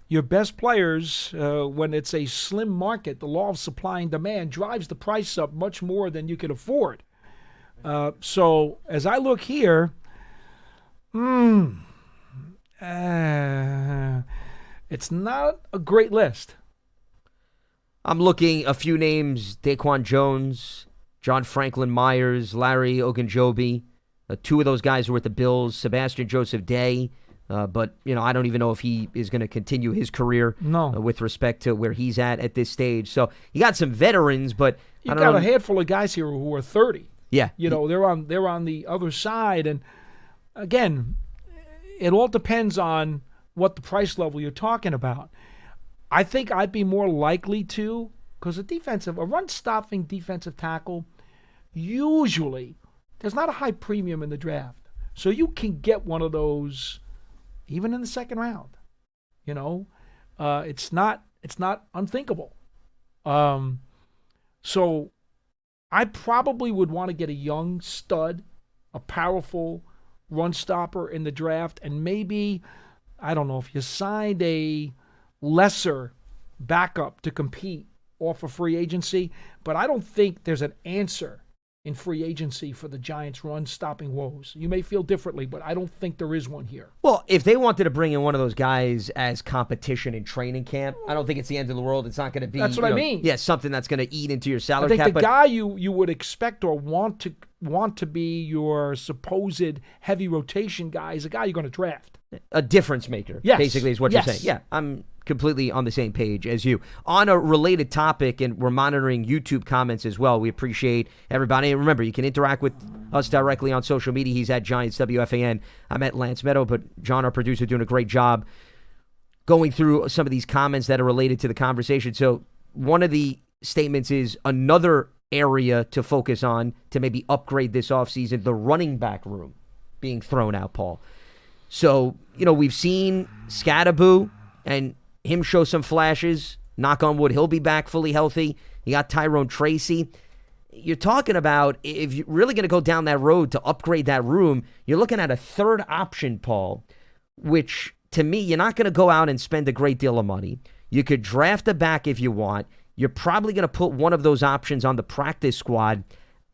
Speaker 7: your best players, when it's a slim market, the law of supply and demand drives the price up much more than you can afford. So as I look here, it's not a great list.
Speaker 6: I'm looking a few names: Daquan Jones, John Franklin Myers, Larry Ogunjobi. Two of those guys were with the Bills. Sebastian Joseph Day. But, I don't even know if he is going to continue his career with respect to where he's at this stage. So you got some veterans, but
Speaker 7: you got a handful of guys here who are 30.
Speaker 6: Yeah.
Speaker 7: They're on the other side. And, again, it all depends on what the price level you're talking about. I think I'd be more likely to, because a run-stopping defensive tackle, usually there's not a high premium in the draft. So you can get one of those even in the second round. It's not unthinkable. So I probably would want to get a young stud, a powerful run stopper in the draft, and maybe, I don't know, if you signed a lesser backup to compete off of free agency, but I don't think there's an answer in free agency for the Giants' run-stopping woes. You may feel differently, but I don't think there is one here.
Speaker 6: Well, if they wanted to bring in one of those guys as competition in training camp, I don't think it's the end of the world. It's not going to be.
Speaker 7: That's what I mean.
Speaker 6: Yeah, something that's going to eat into your salary cap.
Speaker 7: I think the guy you would expect or want to be your supposed heavy rotation guy is a guy you're going to draft.
Speaker 6: A difference maker, basically, is what you're saying. Yeah, I'm completely on the same page as you. On a related topic, and we're monitoring YouTube comments as well. We appreciate everybody. And remember, you can interact with us directly on social media. He's at Giants WFAN. I'm at Lance Medow, but John, our producer, doing a great job going through some of these comments that are related to the conversation. So one of the statements is another area to focus on to maybe upgrade this offseason, the running back room being thrown out, Paul. So, we've seen Scadaboo and him show some flashes. Knock on wood, he'll be back fully healthy. You got Tyrone Tracy. You're talking about, if you're really going to go down that road to upgrade that room, you're looking at a third option, Paul, which, to me, you're not going to go out and spend a great deal of money. You could draft a back if you want. You're probably going to put one of those options on the practice squad.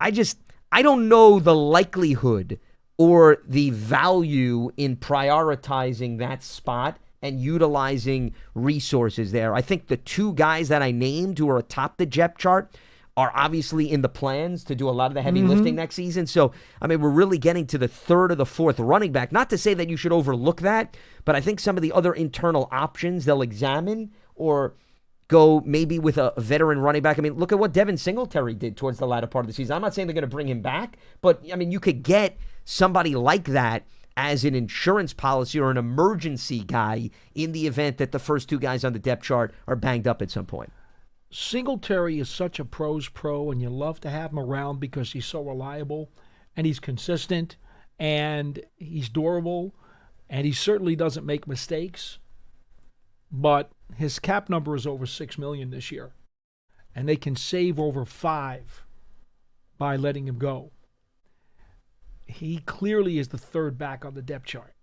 Speaker 6: I don't know the likelihood or the value in prioritizing that spot and utilizing resources there. I think the two guys that I named who are atop the depth chart are obviously in the plans to do a lot of the heavy lifting next season. So, we're really getting to the third or the fourth running back. Not to say that you should overlook that, but I think some of the other internal options they'll examine or go maybe with a veteran running back. Look at what Devin Singletary did towards the latter part of the season. I'm not saying they're going to bring him back, but, you could get somebody like that as an insurance policy or an emergency guy in the event that the first two guys on the depth chart are banged up at some point.
Speaker 7: Singletary is such a pro's pro, and you love to have him around because he's so reliable, and he's consistent, and he's durable, and he certainly doesn't make mistakes. But his cap number is over $6 million this year, and they can save over $5 million by letting him go. He clearly is the third back on the depth chart.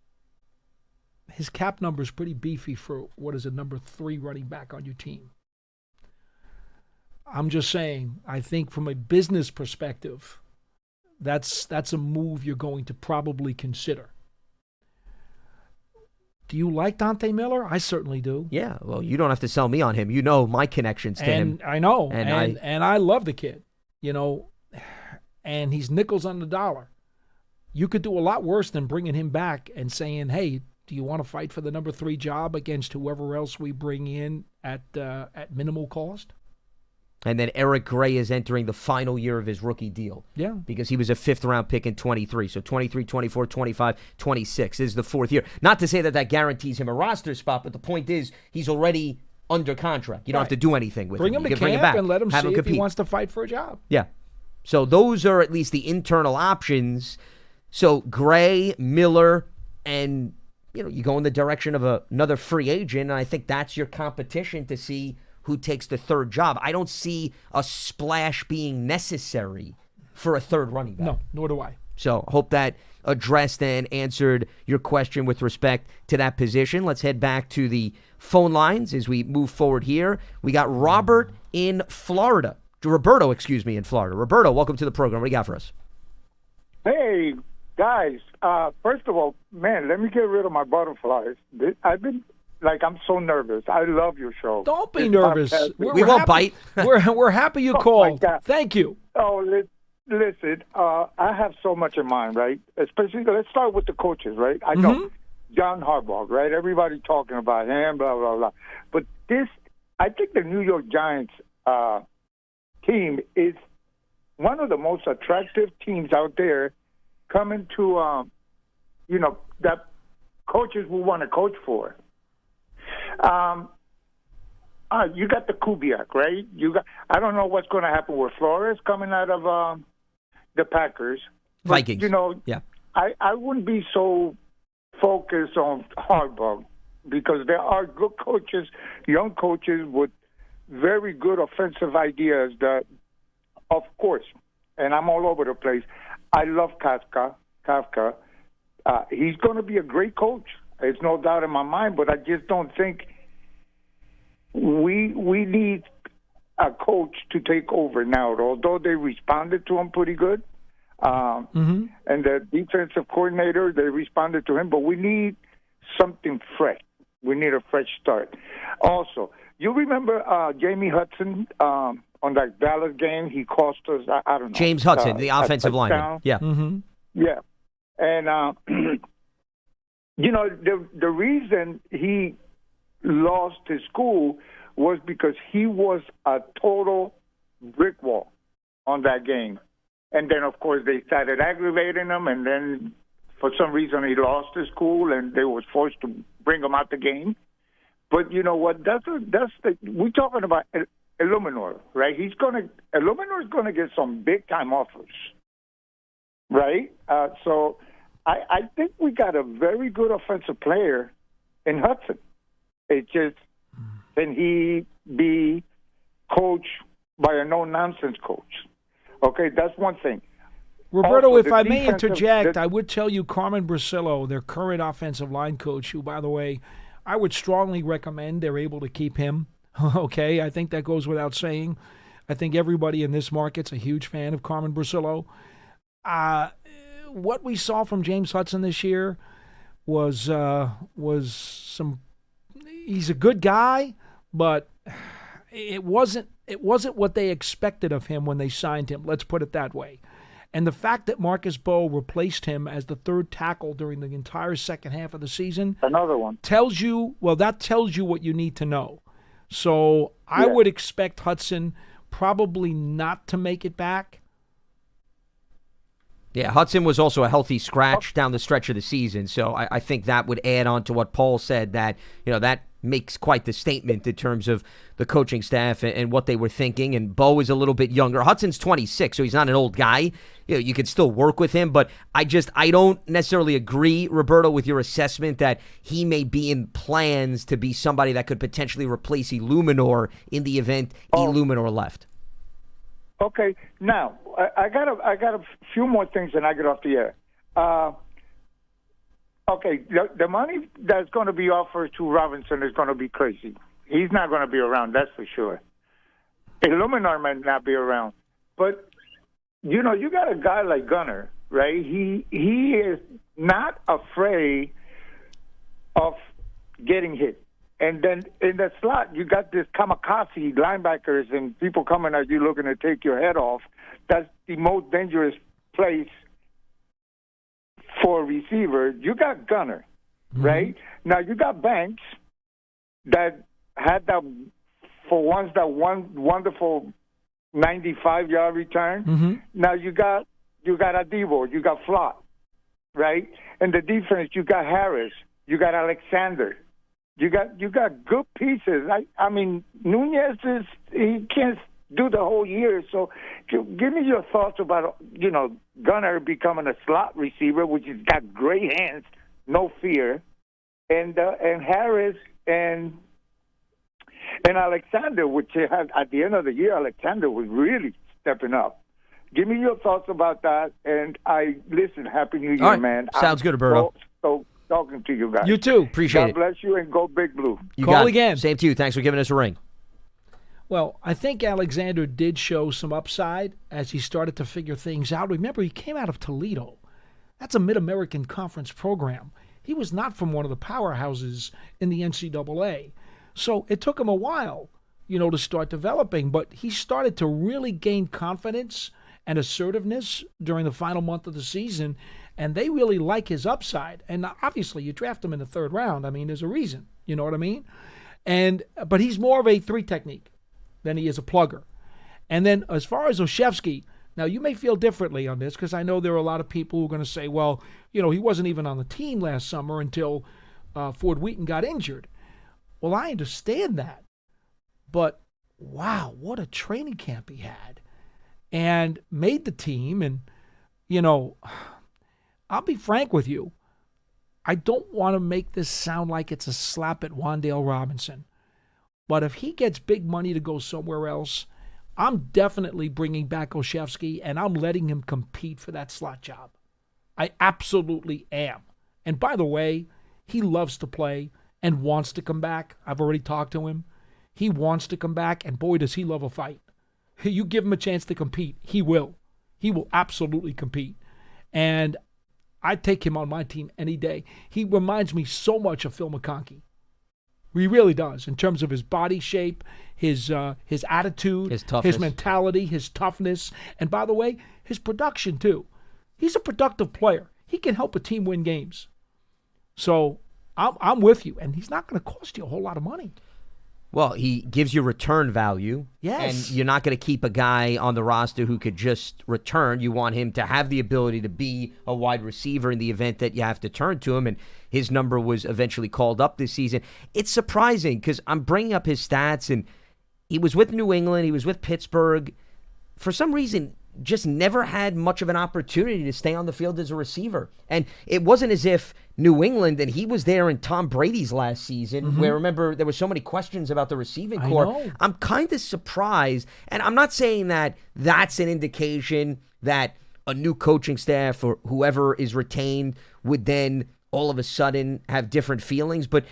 Speaker 7: His cap number is pretty beefy for what is a number 3 running back on your team. I'm just saying, I think from a business perspective, that's a move you're going to probably consider. Do you like Dante Miller? I certainly do.
Speaker 6: Yeah, well, you don't have to sell me on him. You know my connections to him.
Speaker 7: I know, and I love the kid, and he's nickels on the dollar. You could do a lot worse than bringing him back and saying, hey, do you want to fight for the number 3 job against whoever else we bring in at minimal cost?
Speaker 6: And then Eric Gray is entering the final year of his rookie deal.
Speaker 7: Yeah.
Speaker 6: Because he was a fifth-round pick in 23. So 23, 24, 25, 26 is the fourth year. Not to say that guarantees him a roster spot, but the point is he's already under contract. You don't have to do anything with
Speaker 7: bring
Speaker 6: him.
Speaker 7: him
Speaker 6: You
Speaker 7: to
Speaker 6: can bring him
Speaker 7: camp
Speaker 6: back,
Speaker 7: and let him
Speaker 6: have
Speaker 7: see
Speaker 6: him
Speaker 7: if
Speaker 6: compete.
Speaker 7: he wants to fight for a job.
Speaker 6: Yeah. So those are at least the internal options. So Gray, Miller, and you go in the direction of another free agent, and I think that's your competition to see who takes the third job. I don't see a splash being necessary for a third running back.
Speaker 7: No, nor do I.
Speaker 6: So hope that addressed and answered your question with respect to that position. Let's head back to the phone lines as we move forward here. We got Roberto in Florida. Roberto, welcome to the program. What do you got for us?
Speaker 9: Hey, guys. First of all, man, let me get rid of my butterflies. I'm so nervous. I love your show.
Speaker 7: Don't be nervous.
Speaker 6: We won't bite.
Speaker 7: We're happy you called. Thank you.
Speaker 9: Oh, listen, I have so much in mind, right? Especially, let's start with the coaches, right? I know John Harbaugh, right? Everybody talking about him, blah, blah, blah. But I think the New York Giants team is one of the most attractive teams out there coming to, that coaches will want to coach for. You got the Kubiak, right? I don't know what's going to happen with Flores coming out of the Packers. But,
Speaker 6: Vikings.
Speaker 9: Yeah. I wouldn't be so focused on Harbaugh because there are good coaches, young coaches with very good offensive ideas that, of course, and I'm all over the place. I love Kafka. He's going to be a great coach. There's no doubt in my mind, but I just don't think we need a coach to take over now. Although they responded to him pretty good, and the defensive coordinator, they responded to him, but we need something fresh. We need a fresh start. Also, you remember Jamie Hudson on that Dallas game? He cost us, I don't know.
Speaker 6: James Hudson, the offensive lineman. Yeah.
Speaker 7: Mm-hmm.
Speaker 9: Yeah. And, the reason he lost his school was because he was a total brick wall on that game. And then, of course, they started aggravating him, and then for some reason he lost his school, and they were forced to bring him out the game. But you know what? We're talking about Illuminor, right? Illuminor is going to get some big time offers, right? So I think we got a very good offensive player in Hudson. It just, can he be coached by a no-nonsense coach? Okay, that's one thing.
Speaker 7: Roberto,
Speaker 9: Also,
Speaker 7: if I may interject, I would tell you Carmen Brasillo, their current offensive line coach, who, by the way, I would strongly recommend they're able to keep him. Okay, I think that goes without saying. I think everybody in this market's a huge fan of Carmen Brasillo. What we saw from James Hudson this year was some. He's a good guy, but it wasn't what they expected of him when they signed him. Let's put it that way. And the fact that Marcus Bowe replaced him as the third tackle during the entire second half of the season,
Speaker 9: another one,
Speaker 7: tells you what you need to know. So I would expect Hudson probably not to make it back.
Speaker 6: Yeah, Hudson was also a healthy scratch down the stretch of the season, so I think that would add on to what Paul said, that that makes quite the statement in terms of the coaching staff and what they were thinking. And Bo is a little bit younger. Hudson's 26, so he's not an old guy. You could still work with him, but I don't necessarily agree, Roberto, with your assessment that he may be in plans to be somebody that could potentially replace Illuminor in the event Illuminor left.
Speaker 9: Okay, now I got a few more things, and I get off the air. Okay, the money that's going to be offered to Robinson is going to be crazy. He's not going to be around, that's for sure. Illuminar might not be around, but you got a guy like Gunner, right? He is not afraid of getting hit. And then in the slot, you got this kamikaze linebackers and people coming at you looking to take your head off. That's the most dangerous place for a receiver. You got Gunner, right? Now you got Banks that had that, for once, that one wonderful 95-yard return.
Speaker 7: Mm-hmm.
Speaker 9: Now you got Adebo, you got Flott, right? And the defense, you got Harris, you got Alexander. You got good pieces. I mean, Nunez he can't do the whole year. So give me your thoughts about, Gunnar becoming a slot receiver, which has got great hands, no fear, and Harris and Alexander, which had, at the end of the year, Alexander was really stepping up. Give me your thoughts about that. And listen, Happy New Year,
Speaker 6: All right.
Speaker 9: man.
Speaker 6: Sounds good, Roberto.
Speaker 9: So talking to you guys.
Speaker 7: You too.
Speaker 6: Appreciate it.
Speaker 9: God bless you and go Big Blue.
Speaker 6: You
Speaker 7: Call
Speaker 6: got it.
Speaker 7: again.
Speaker 6: Same to you. Thanks for giving us a ring.
Speaker 7: Well, I think Alexander did show some upside as he started to figure things out. Remember, he came out of Toledo. That's a Mid-American Conference program. He was not from one of the powerhouses in the NCAA. So it took him a while, to start developing. But he started to really gain confidence and assertiveness during the final month of the season. And they really like his upside. And obviously, you draft him in the third round. I mean, there's a reason. You know what I mean? But he's more of a three technique than he is a plugger. And then as far as Olszewski, now you may feel differently on this because I know there are a lot of people who are going to say, well, he wasn't even on the team last summer until Ford Wheaton got injured. Well, I understand that. But, wow, what a training camp he had. And made the team. And, I'll be frank with you. I don't want to make this sound like it's a slap at Wan'Dale Robinson. But if he gets big money to go somewhere else, I'm definitely bringing back Olszewski, and I'm letting him compete for that slot job. I absolutely am. And by the way, he loves to play and wants to come back. I've already talked to him. He wants to come back, and boy, does he love a fight. You give him a chance to compete, he will. He will absolutely compete. And I'd take him on my team any day. He reminds me so much of Phil McConkey. He really does, in terms of his body shape, his attitude,
Speaker 6: his toughness,
Speaker 7: his mentality, his toughness, and by the way, his production too. He's a productive player. He can help a team win games. So I'm with you, and he's not going to cost you a whole lot of money.
Speaker 6: Well, he gives you return value.
Speaker 7: Yes.
Speaker 6: And you're not going to keep a guy on the roster who could just return. You want him to have the ability to be a wide receiver in the event that you have to turn to him. And his number was eventually called up this season. It's surprising because I'm bringing up his stats, and he was with New England. He was with Pittsburgh. For some reason, just never had much of an opportunity to stay on the field as a receiver. And it wasn't as if New England, and he was there in Tom Brady's last season, where, remember, there were so many questions about the receiving corps. I'm kind of surprised, and I'm not saying that that's an indication that a new coaching staff or whoever is retained would then all of a sudden have different feelings, but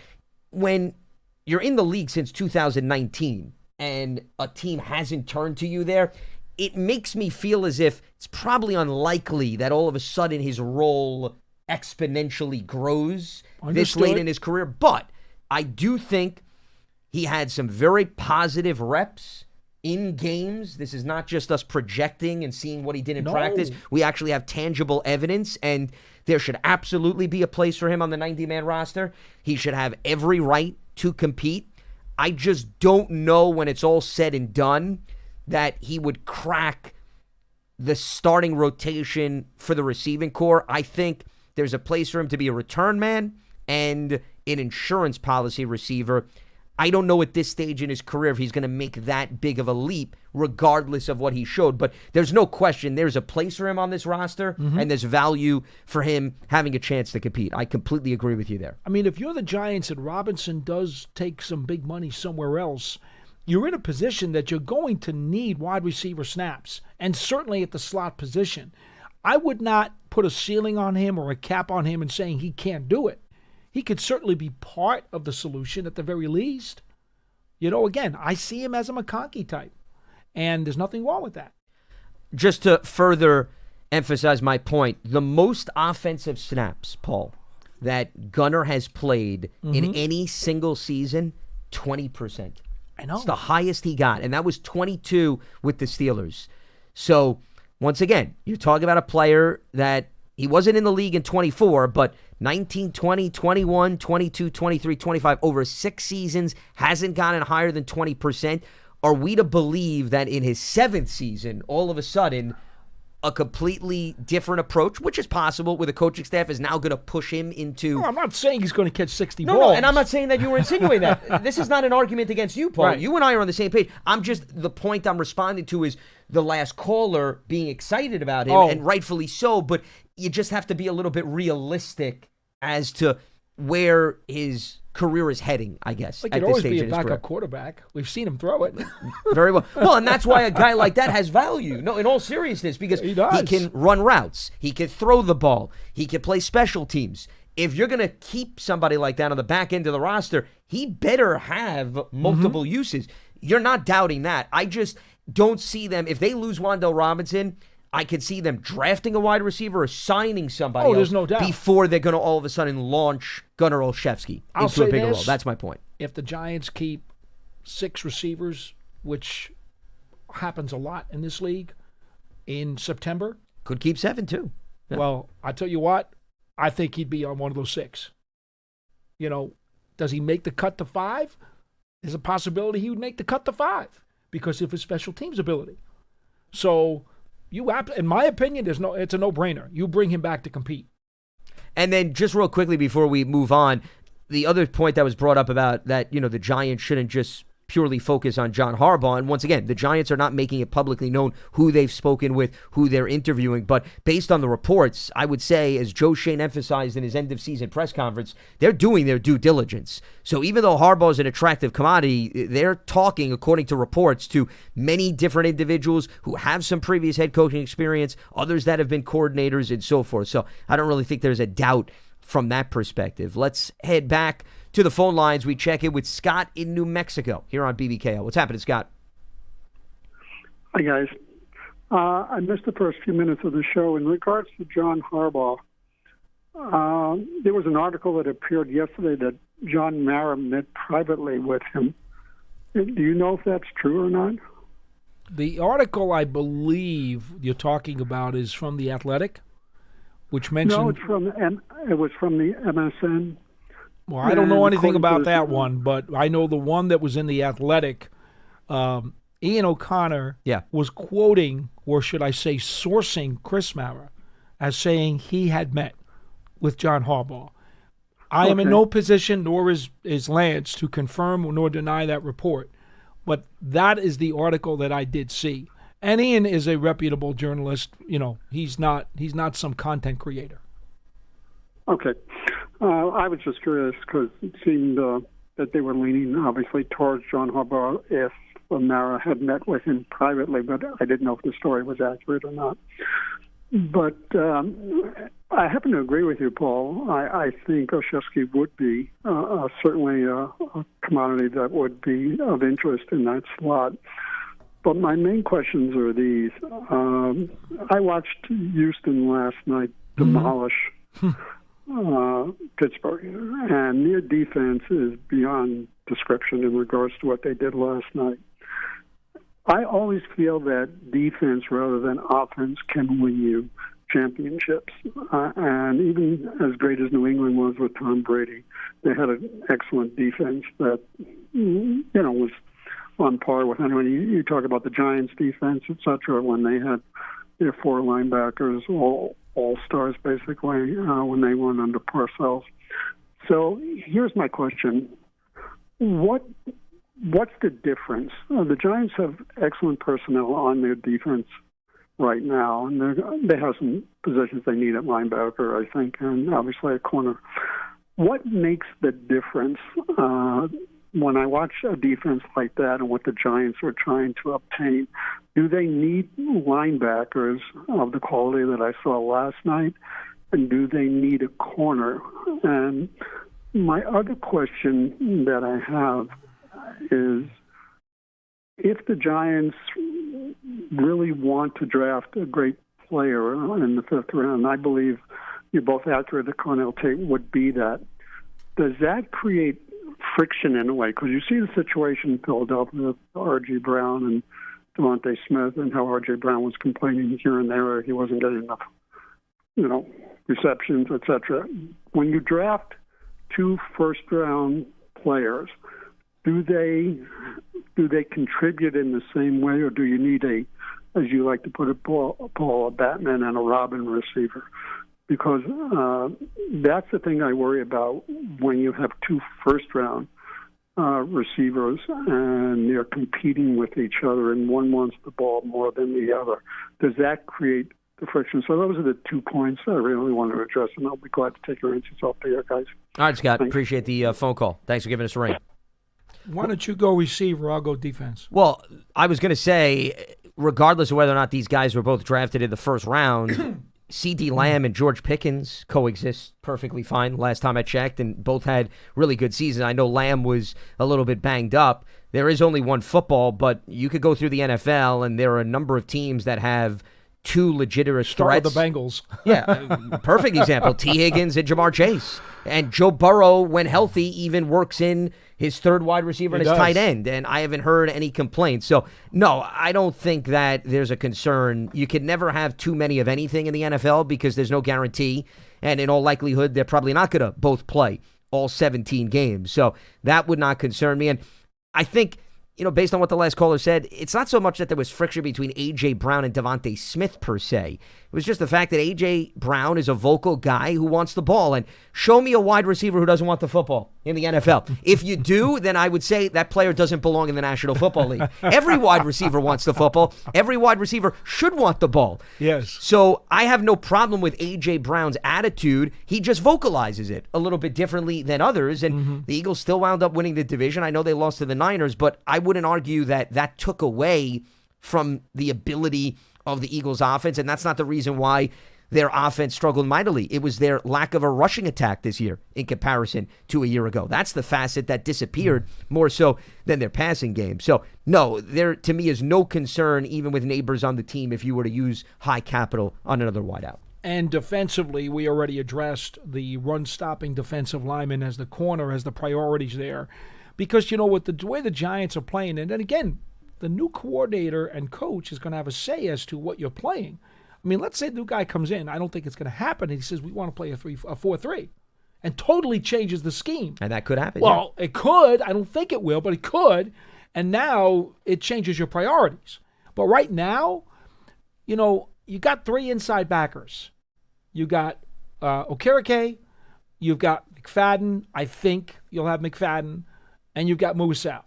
Speaker 6: when you're in the league since 2019 and a team hasn't turned to you there, it makes me feel as if it's probably unlikely that all of a sudden his role exponentially grows this late in his career. But I do think he had some very positive reps in games. This is not just us projecting and seeing what he did in practice. We actually have tangible evidence, and there should absolutely be a place for him on the 90-man roster. He should have every right to compete. I just don't know when it's all said and done that he would crack the starting rotation for the receiving corps. I think there's a place for him to be a return man and an insurance policy receiver. I don't know at this stage in his career if he's going to make that big of a leap, regardless of what he showed. But there's no question there's a place for him on this roster, and there's value for him having a chance to compete. I completely agree with you there.
Speaker 7: I mean, if you're the Giants and Robinson does take some big money somewhere else, you're in a position that you're going to need wide receiver snaps, and certainly at the slot position. I would not put a ceiling on him or a cap on him and saying he can't do it. He could certainly be part of the solution at the very least. Again, I see him as a McConkey type, and there's nothing wrong with that.
Speaker 6: Just to further emphasize my point, the most offensive snaps, Paul, that Gunnar has played in any single season, 20%.
Speaker 7: I know.
Speaker 6: It's the highest he got, and that was 22 with the Steelers. So, once again, you're talking about a player that he wasn't in the league in 24, but 19, 20, 21, 22, 23, 25, over 6 seasons, hasn't gotten higher than 20%. are we to believe that in his 7th season, all of a sudden, a completely different approach, which is possible with a coaching staff, is now going to push him into...
Speaker 7: No, I'm not saying he's going to catch 60 balls.
Speaker 6: No, and I'm not saying that you were insinuating that. This is not an argument against you, Paul.
Speaker 7: Right.
Speaker 6: You and I are on the same page. The point I'm responding to is the last caller being excited about him, and rightfully so, but you just have to be a little bit realistic as to where his career is heading, I guess.
Speaker 7: He could always be a backup quarterback. We've seen him throw it.
Speaker 6: Very well. Well, and that's why a guy like that has value. No, in all seriousness, because he can run routes. He can throw the ball. He can play special teams. If you're going to keep somebody like that on the back end of the roster, he better have multiple uses. You're not doubting that. I just don't see them. If they lose Wan'Dale Robinson, I could see them drafting a wide receiver or signing somebody else
Speaker 7: there's no doubt.
Speaker 6: before they're going to all of a sudden launch Gunnar Olszewski into a bigger role. That's my point.
Speaker 7: If the Giants keep 6 receivers, which happens a lot in this league, in September.
Speaker 6: Could keep 7, too.
Speaker 7: Yeah. Well, I tell you what, I think he'd be on one of those 6. Does he make the cut to 5? There's a possibility he would make the cut to 5 because of his special teams ability. So... in my opinion, it's a no-brainer. You bring him back to compete.
Speaker 6: And then just real quickly before we move on, the other point that was brought up about that, the Giants shouldn't just purely focus on John Harbaugh. And once again, the Giants are not making it publicly known who they've spoken with, who they're interviewing. But based on the reports, I would say, as Joe Schoen emphasized in his end-of-season press conference, they're doing their due diligence. So even though Harbaugh is an attractive commodity, they're talking, according to reports, to many different individuals who have some previous head coaching experience, others that have been coordinators, and so forth. So I don't really think there's a doubt from that perspective. Let's head back to the phone lines. We check in with Scott in New Mexico here on BBKO. What's happening, Scott?
Speaker 10: Hi, guys. I missed the first few minutes of the show. In regards to John Harbaugh, there was an article that appeared yesterday that John Mara met privately with him. Do you know if that's true or not?
Speaker 7: The article I believe you're talking about is from The Athletic, which mentioned...
Speaker 10: No, it was from the MSN.
Speaker 7: Well, I don't know anything about that one, but I know the one that was in The Athletic, Ian O'Connor was quoting, or should I say sourcing, Chris Mara as saying he had met with John Harbaugh. I am in no position, nor is Lance, to confirm nor deny that report, but that is the article that I did see. And Ian is a reputable journalist. He's not some content creator.
Speaker 10: Okay. I was just curious because it seemed that they were leaning, obviously, towards John Harbaugh if Mara had met with him privately, but I didn't know if the story was accurate or not. But I happen to agree with you, Paul. I think Olszewski would be certainly a commodity that would be of interest in that slot. But my main questions are these. I watched Houston last night demolish Pittsburgh, and their defense is beyond description in regards to what they did last night. I always feel that defense rather than offense can win you championships. And even as great as New England was with Tom Brady, they had an excellent defense that, was on par with anyone. You talk about the Giants' defense, et cetera, when they had their 4 linebackers, all stars basically, when they went under Parcells. So here's my question. What's the difference? The Giants have excellent personnel on their defense right now, and they have some positions they need at linebacker, I think, and obviously at corner. What makes the difference when I watch a defense like that and what the Giants are trying to obtain? Do they need linebackers of the quality that I saw last night, and do they need a corner? And my other question that I have is, if the Giants really want to draft a great player in the 5th round, I believe you're both accurate that Cornell Tate would be that, does that create friction in a way? Because you see the situation in Philadelphia with R.J. Brown and Devontae Smith, and how R.J. Brown was complaining here and there he wasn't getting enough, receptions, etc. When you draft 2 first-round players, do they contribute in the same way, or do you need a, as you like to put it, Paul, a Batman and a Robin receiver? Because that's the thing I worry about when you have two first-round receivers and they're competing with each other and one wants the ball more than the other. Does that create the friction? So those are the 2 points I really want to address, and I'll be glad to take your answers off there, guys.
Speaker 6: All right, Scott.
Speaker 10: Thanks.
Speaker 6: Appreciate the phone call. Thanks for giving us a ring.
Speaker 7: Why don't you go receiver? I'll go defense.
Speaker 6: Well, I was going to say, regardless of whether or not these guys were both drafted in the first round, C.D. Lamb and George Pickens coexist perfectly fine last time I checked, and both had really good seasons. I know Lamb was a little bit banged up. There is only one football, but you could go through the NFL, and there are a number of teams that have two legitimate
Speaker 7: Start
Speaker 6: threats.
Speaker 7: with the Bengals.
Speaker 6: Yeah, perfect example. T. Higgins and Jamar Chase. And Joe Burrow, when healthy, even works in his third wide receiver and his tight end. And I haven't heard any complaints. So, no, I don't think that there's a concern. You can never have too many of anything in the NFL because there's no guarantee. And in all likelihood, they're probably not going to both play all 17 games. So that would not concern me. And I think, based on what the last caller said, it's not so much that there was friction between A.J. Brown and Devontae Smith per se. It was just the fact that A.J. Brown is a vocal guy who wants the ball. And show me a wide receiver who doesn't want the football in the NFL. If you do, then I would say that player doesn't belong in the National Football League. Every wide receiver wants the football. Every wide receiver should want the ball.
Speaker 7: Yes.
Speaker 6: So I have no problem with A.J. Brown's attitude. He just vocalizes it a little bit differently than others. And the Eagles still wound up winning the division. I know they lost to the Niners, but I wouldn't argue that that took away from the ability of the Eagles' offense, and that's not the reason why their offense struggled mightily. It was their lack of a rushing attack this year in comparison to a year ago. That's the facet that disappeared more so than their passing game. So, no, there to me is no concern, even with neighbors on the team, if you were to use high capital on another wideout.
Speaker 7: And defensively, we already addressed the run-stopping defensive lineman as the corner, as the priorities there. Because, with the way the Giants are playing, and then again, the new coordinator and coach is going to have a say as to what you're playing. I mean, let's say the new guy comes in. I don't think it's going to happen. And he says, we want to play a 4-3 and totally changes the scheme.
Speaker 6: And that could happen.
Speaker 7: Well, it could. I don't think it will, but it could. And now it changes your priorities. But right now, you got three inside backers. You got Okereke. You've got McFadden. I think you'll have McFadden. And you've got Musau.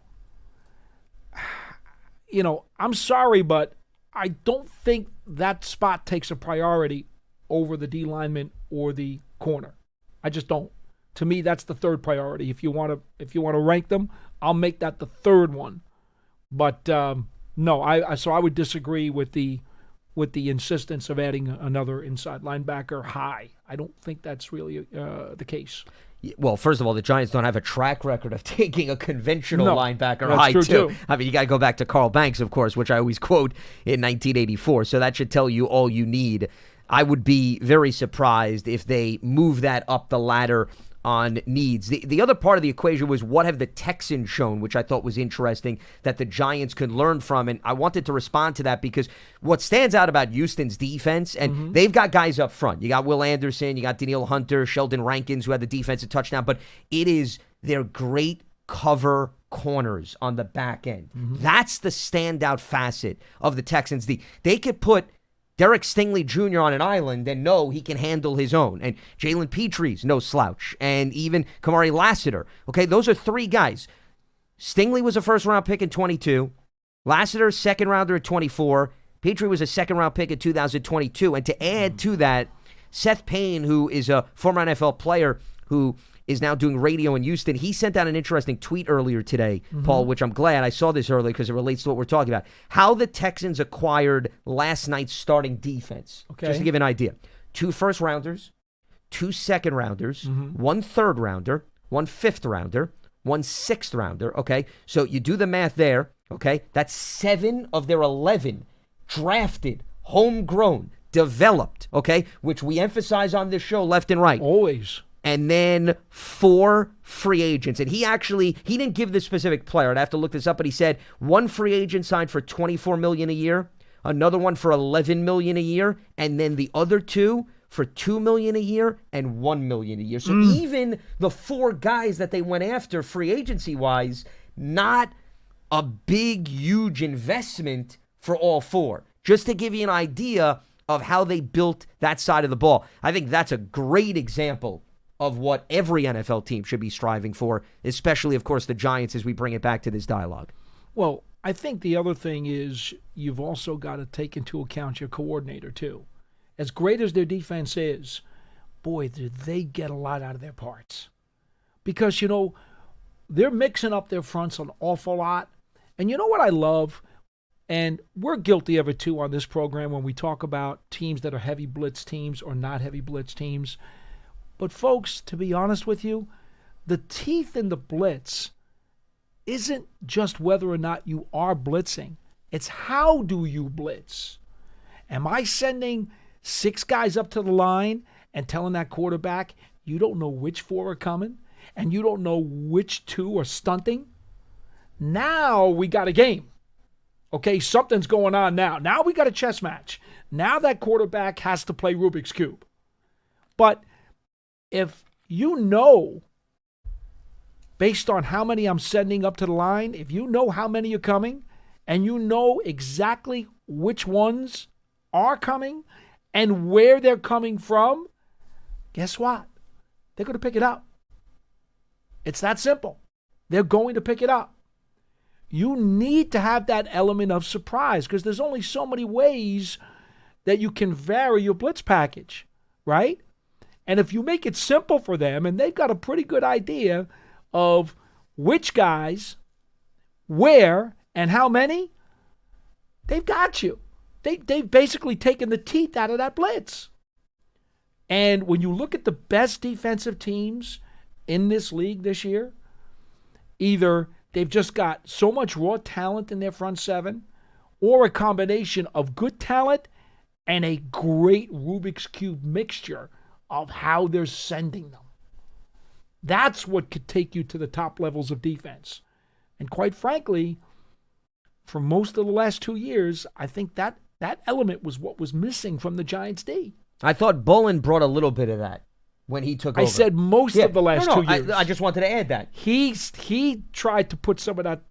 Speaker 7: I'm sorry, but I don't think that spot takes a priority over the D lineman or the corner. I just don't. To me, that's the third priority. If you want to rank them, I'll make that the third one. But no, I would disagree with the insistence of adding another inside linebacker high. I don't think that's really the case.
Speaker 6: Well, first of all, the Giants don't have a track record of taking a conventional linebacker
Speaker 7: that's
Speaker 6: high,
Speaker 7: true
Speaker 6: too. I mean, you got to go back to Carl Banks, of course, which I always quote in 1984. So that should tell you all you need. I would be very surprised if they move that up the ladder on needs. The other part of the equation was what have the Texans shown, which I thought was interesting, that the Giants could learn from. And I wanted to respond to that because what stands out about Houston's defense, and they've got guys up front. You got Will Anderson, you got Daniil Hunter, Sheldon Rankins, who had the defensive touchdown, but it is their great cover corners on the back end. That's the standout facet of the Texans. They could put Derek Stingley Jr. on an island and know he can handle his own. And Jalen Petre's no slouch. And even Kamari Lassiter. Okay, those are three guys. Stingley was a first-round pick in 22. Lassiter, second-rounder at 24. Petre was a second-round pick in 2022. And to add to that, Seth Payne, who is a former NFL player who is now doing radio in Houston, he sent out an interesting tweet earlier today, Paul, which I'm glad I saw this earlier because it relates to what we're talking about. How the Texans acquired last night's starting defense.
Speaker 7: Okay.
Speaker 6: Just to give an idea. 2 first-rounders, 2 second-rounders, 1 third-rounder, 1 fifth-rounder, 1 sixth-rounder, okay? So you do the math there, okay? That's 7 of their 11 drafted, homegrown, developed, okay? Which we emphasize on this show left and right.
Speaker 7: Always.
Speaker 6: And then 4 free agents. And he didn't give the specific player. I'd have to look this up, but he said 1 free agent signed for $24 million a year, another one for $11 million a year, and then the other 2 for $2 million a year and $1 million a year. So even the 4 guys that they went after free agency-wise not a big, huge investment for all four. Just to give you an idea of how they built that side of the ball. I think that's a great example of what every NFL team should be striving for, especially, of course, the Giants as we bring it back to this dialogue.
Speaker 7: Well, I think the other thing is you've also got to take into account your coordinator, too. As great as their defense is, boy, do they get a lot out of their parts. Because, they're mixing up their fronts an awful lot. And you know what I love? And we're guilty of it, too, on this program when we talk about teams that are heavy blitz teams or not heavy blitz teams. But, folks, to be honest with you, the teeth in the blitz isn't just whether or not you are blitzing. It's how do you blitz? Am I sending 6 guys up to the line and telling that quarterback, you don't know which 4 are coming and you don't know which 2 are stunting? Now we got a game. Okay, something's going on now. Now we got a chess match. Now that quarterback has to play Rubik's Cube. But if you know, based on how many I'm sending up to the line, if you know how many are coming, and you know exactly which ones are coming and where they're coming from, guess what? They're going to pick it up. It's that simple. They're going to pick it up. You need to have that element of surprise because there's only so many ways that you can vary your blitz package, right? And if you make it simple for them, and they've got a pretty good idea of which guys, where, and how many, they've got you. They've basically taken the teeth out of that blitz. And when you look at the best defensive teams in this league this year, either they've just got so much raw talent in their front seven, or a combination of good talent and a great Rubik's Cube mixture of how they're sending them. That's what could take you to the top levels of defense. And quite frankly, for most of the last 2 years, I think that element was what was missing from the Giants' D.
Speaker 6: I thought Bullen brought a little bit of that when he took over.
Speaker 7: I said most of the last 2 years.
Speaker 6: I just wanted to add that.
Speaker 7: He tried to put some of that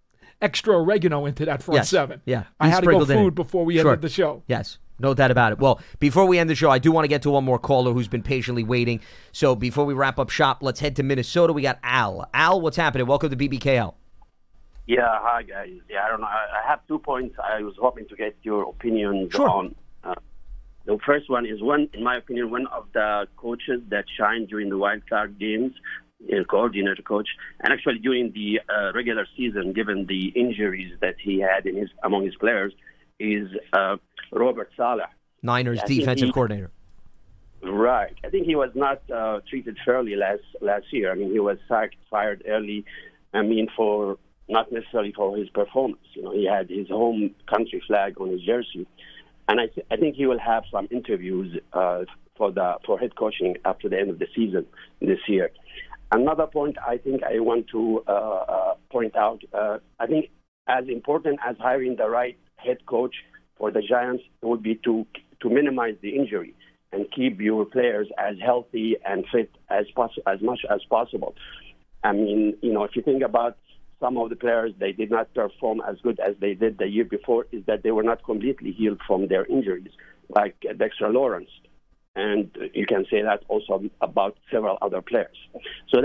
Speaker 7: extra oregano into that front seven.
Speaker 6: Yeah.
Speaker 7: I had to go food before we ended the show.
Speaker 6: Yes. No doubt about it. Well, before we end the show, I do want to get to one more caller who's been patiently waiting. So before we wrap up shop, let's head to Minnesota. We got Al. Al, what's happening? Welcome to BBKL.
Speaker 11: Yeah, hi, guys. Yeah, I don't know. I have 2 points I was hoping to get your opinions on. The first one is, in my opinion, one of the coaches that shined during the wild card games, coordinator coach, and actually during the regular season, given the injuries that he had among his players, is Robert Saleh.
Speaker 6: Niners defensive coordinator.
Speaker 11: Right. I think he was not treated fairly last year. I mean, he was fired early. Not necessarily for his performance. He had his home country flag on his jersey. And I think he will have some interviews for head coaching after the end of the season this year. Another point I think I want to point out, I think as important as hiring the right head coach for the Giants would be to minimize the injury and keep your players as healthy and fit as much as possible. I mean, if you think about some of the players, they did not perform as good as they did the year before, is that they were not completely healed from their injuries, like Dexter Lawrence. And you can say that also about several other players. So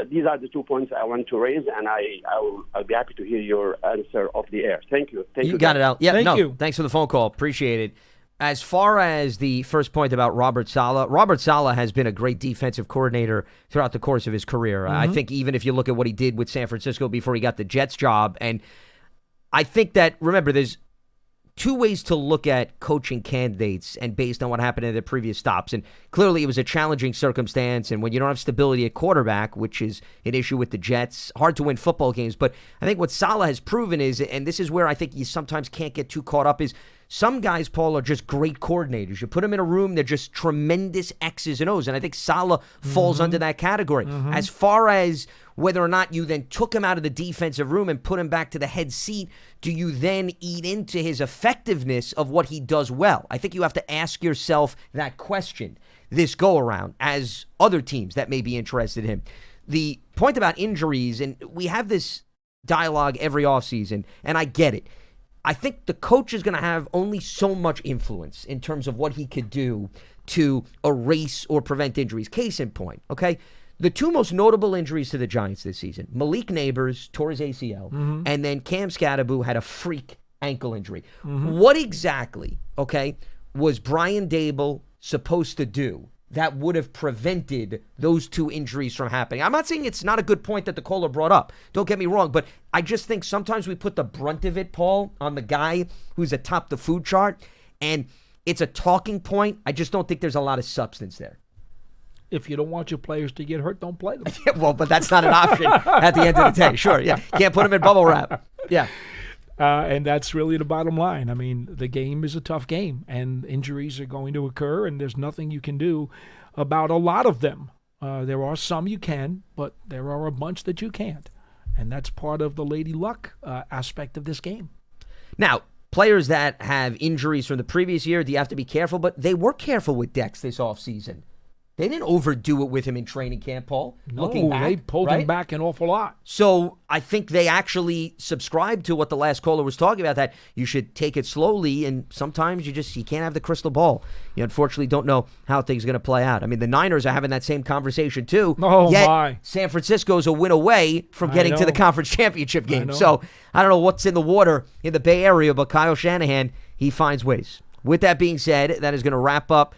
Speaker 11: these are the 2 points I want to raise, and I'll be happy to hear your answer off the air. Thank you.
Speaker 6: You got it, Al. Yeah,
Speaker 7: Thank you.
Speaker 6: Thanks for the phone call. Appreciate it. As far as the first point about Robert Saleh has been a great defensive coordinator throughout the course of his career. I think even if you look at what he did with San Francisco before he got the Jets job, and I think that, remember, there's 2 ways to look at coaching candidates and based on what happened in their previous stops. And clearly it was a challenging circumstance, and when you don't have stability at quarterback, which is an issue with the Jets, hard to win football games. But I think what Saleh has proven is, and this is where I think you sometimes can't get too caught up, is some guys, Paul, are just great coordinators. You put them in a room, they're just tremendous X's and O's. And I think Saleh falls under that category. As far as whether or not you then took him out of the defensive room and put him back to the head seat, do you then eat into his effectiveness of what he does well? I think you have to ask yourself that question this go-around as other teams that may be interested in him. The point about injuries, and we have this dialogue every offseason, and I get it. I think the coach is going to have only so much influence in terms of what he could do to erase or prevent injuries. Case in point, okay? The two most notable injuries to the Giants this season, Malik Neighbors tore his ACL, and then Cam Scadaboo had a freak ankle injury. What exactly, okay, was Brian Daboll supposed to do that would have prevented those two injuries from happening? I'm not saying it's not a good point that the caller brought up. Don't get me wrong, but I just think sometimes we put the brunt of it, Paul, on the guy who's atop the food chart, and it's a talking point. I just don't think there's a lot of substance there.
Speaker 7: If you don't want your players to get hurt, don't play them.
Speaker 6: Yeah, well, but that's not an option at the end of the day. Sure, yeah. Can't put them in bubble wrap. Yeah.
Speaker 7: And that's really the bottom line. I mean, the game is a tough game, and injuries are going to occur, and there's nothing you can do about a lot of them. There are some you can, but there are a bunch that you can't. And that's part of the lady luck aspect of this game.
Speaker 6: Now, players that have injuries from the previous year, do you have to be careful? But they were careful with Dex this offseason. They didn't overdo it with him in training camp, Paul.
Speaker 7: No,
Speaker 6: looking back,
Speaker 7: they pulled him back an awful lot.
Speaker 6: So I think they actually subscribed to what the last caller was talking about, that you should take it slowly, and sometimes you can't have the crystal ball. You unfortunately don't know how things are going to play out. I mean, the Niners are having that same conversation too.
Speaker 7: Oh,
Speaker 6: yet
Speaker 7: my.
Speaker 6: San Francisco's a win away from getting to the conference championship game. So I don't know what's in the water in the Bay Area, but Kyle Shanahan, he finds ways. With that being said, that is going to wrap up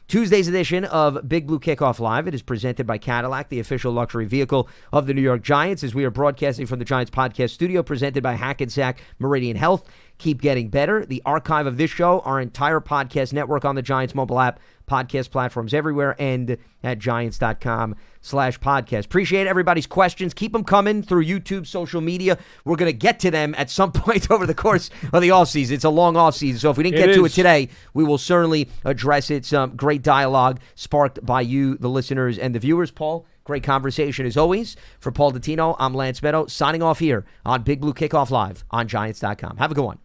Speaker 6: Tuesday's edition of Big Blue Kickoff Live. It is presented by Cadillac, the official luxury vehicle of the New York Giants, as we are broadcasting from the Giants podcast studio, presented by Hackensack Meridian Health. Keep getting better. The archive of this show, our entire podcast network on the Giants mobile app, podcast platforms everywhere, and at giants.com/podcast. Appreciate everybody's questions. Keep them coming through YouTube, social media. We're going to get to them at some point over the course of the offseason. It's a long offseason, so if we didn't get to it today, we will certainly address it. Some great dialogue sparked by you, the listeners, and the viewers. Paul, great conversation as always. For Paul Dottino, I'm Lance Medow, signing off here on Big Blue Kickoff Live on Giants.com. Have a good one.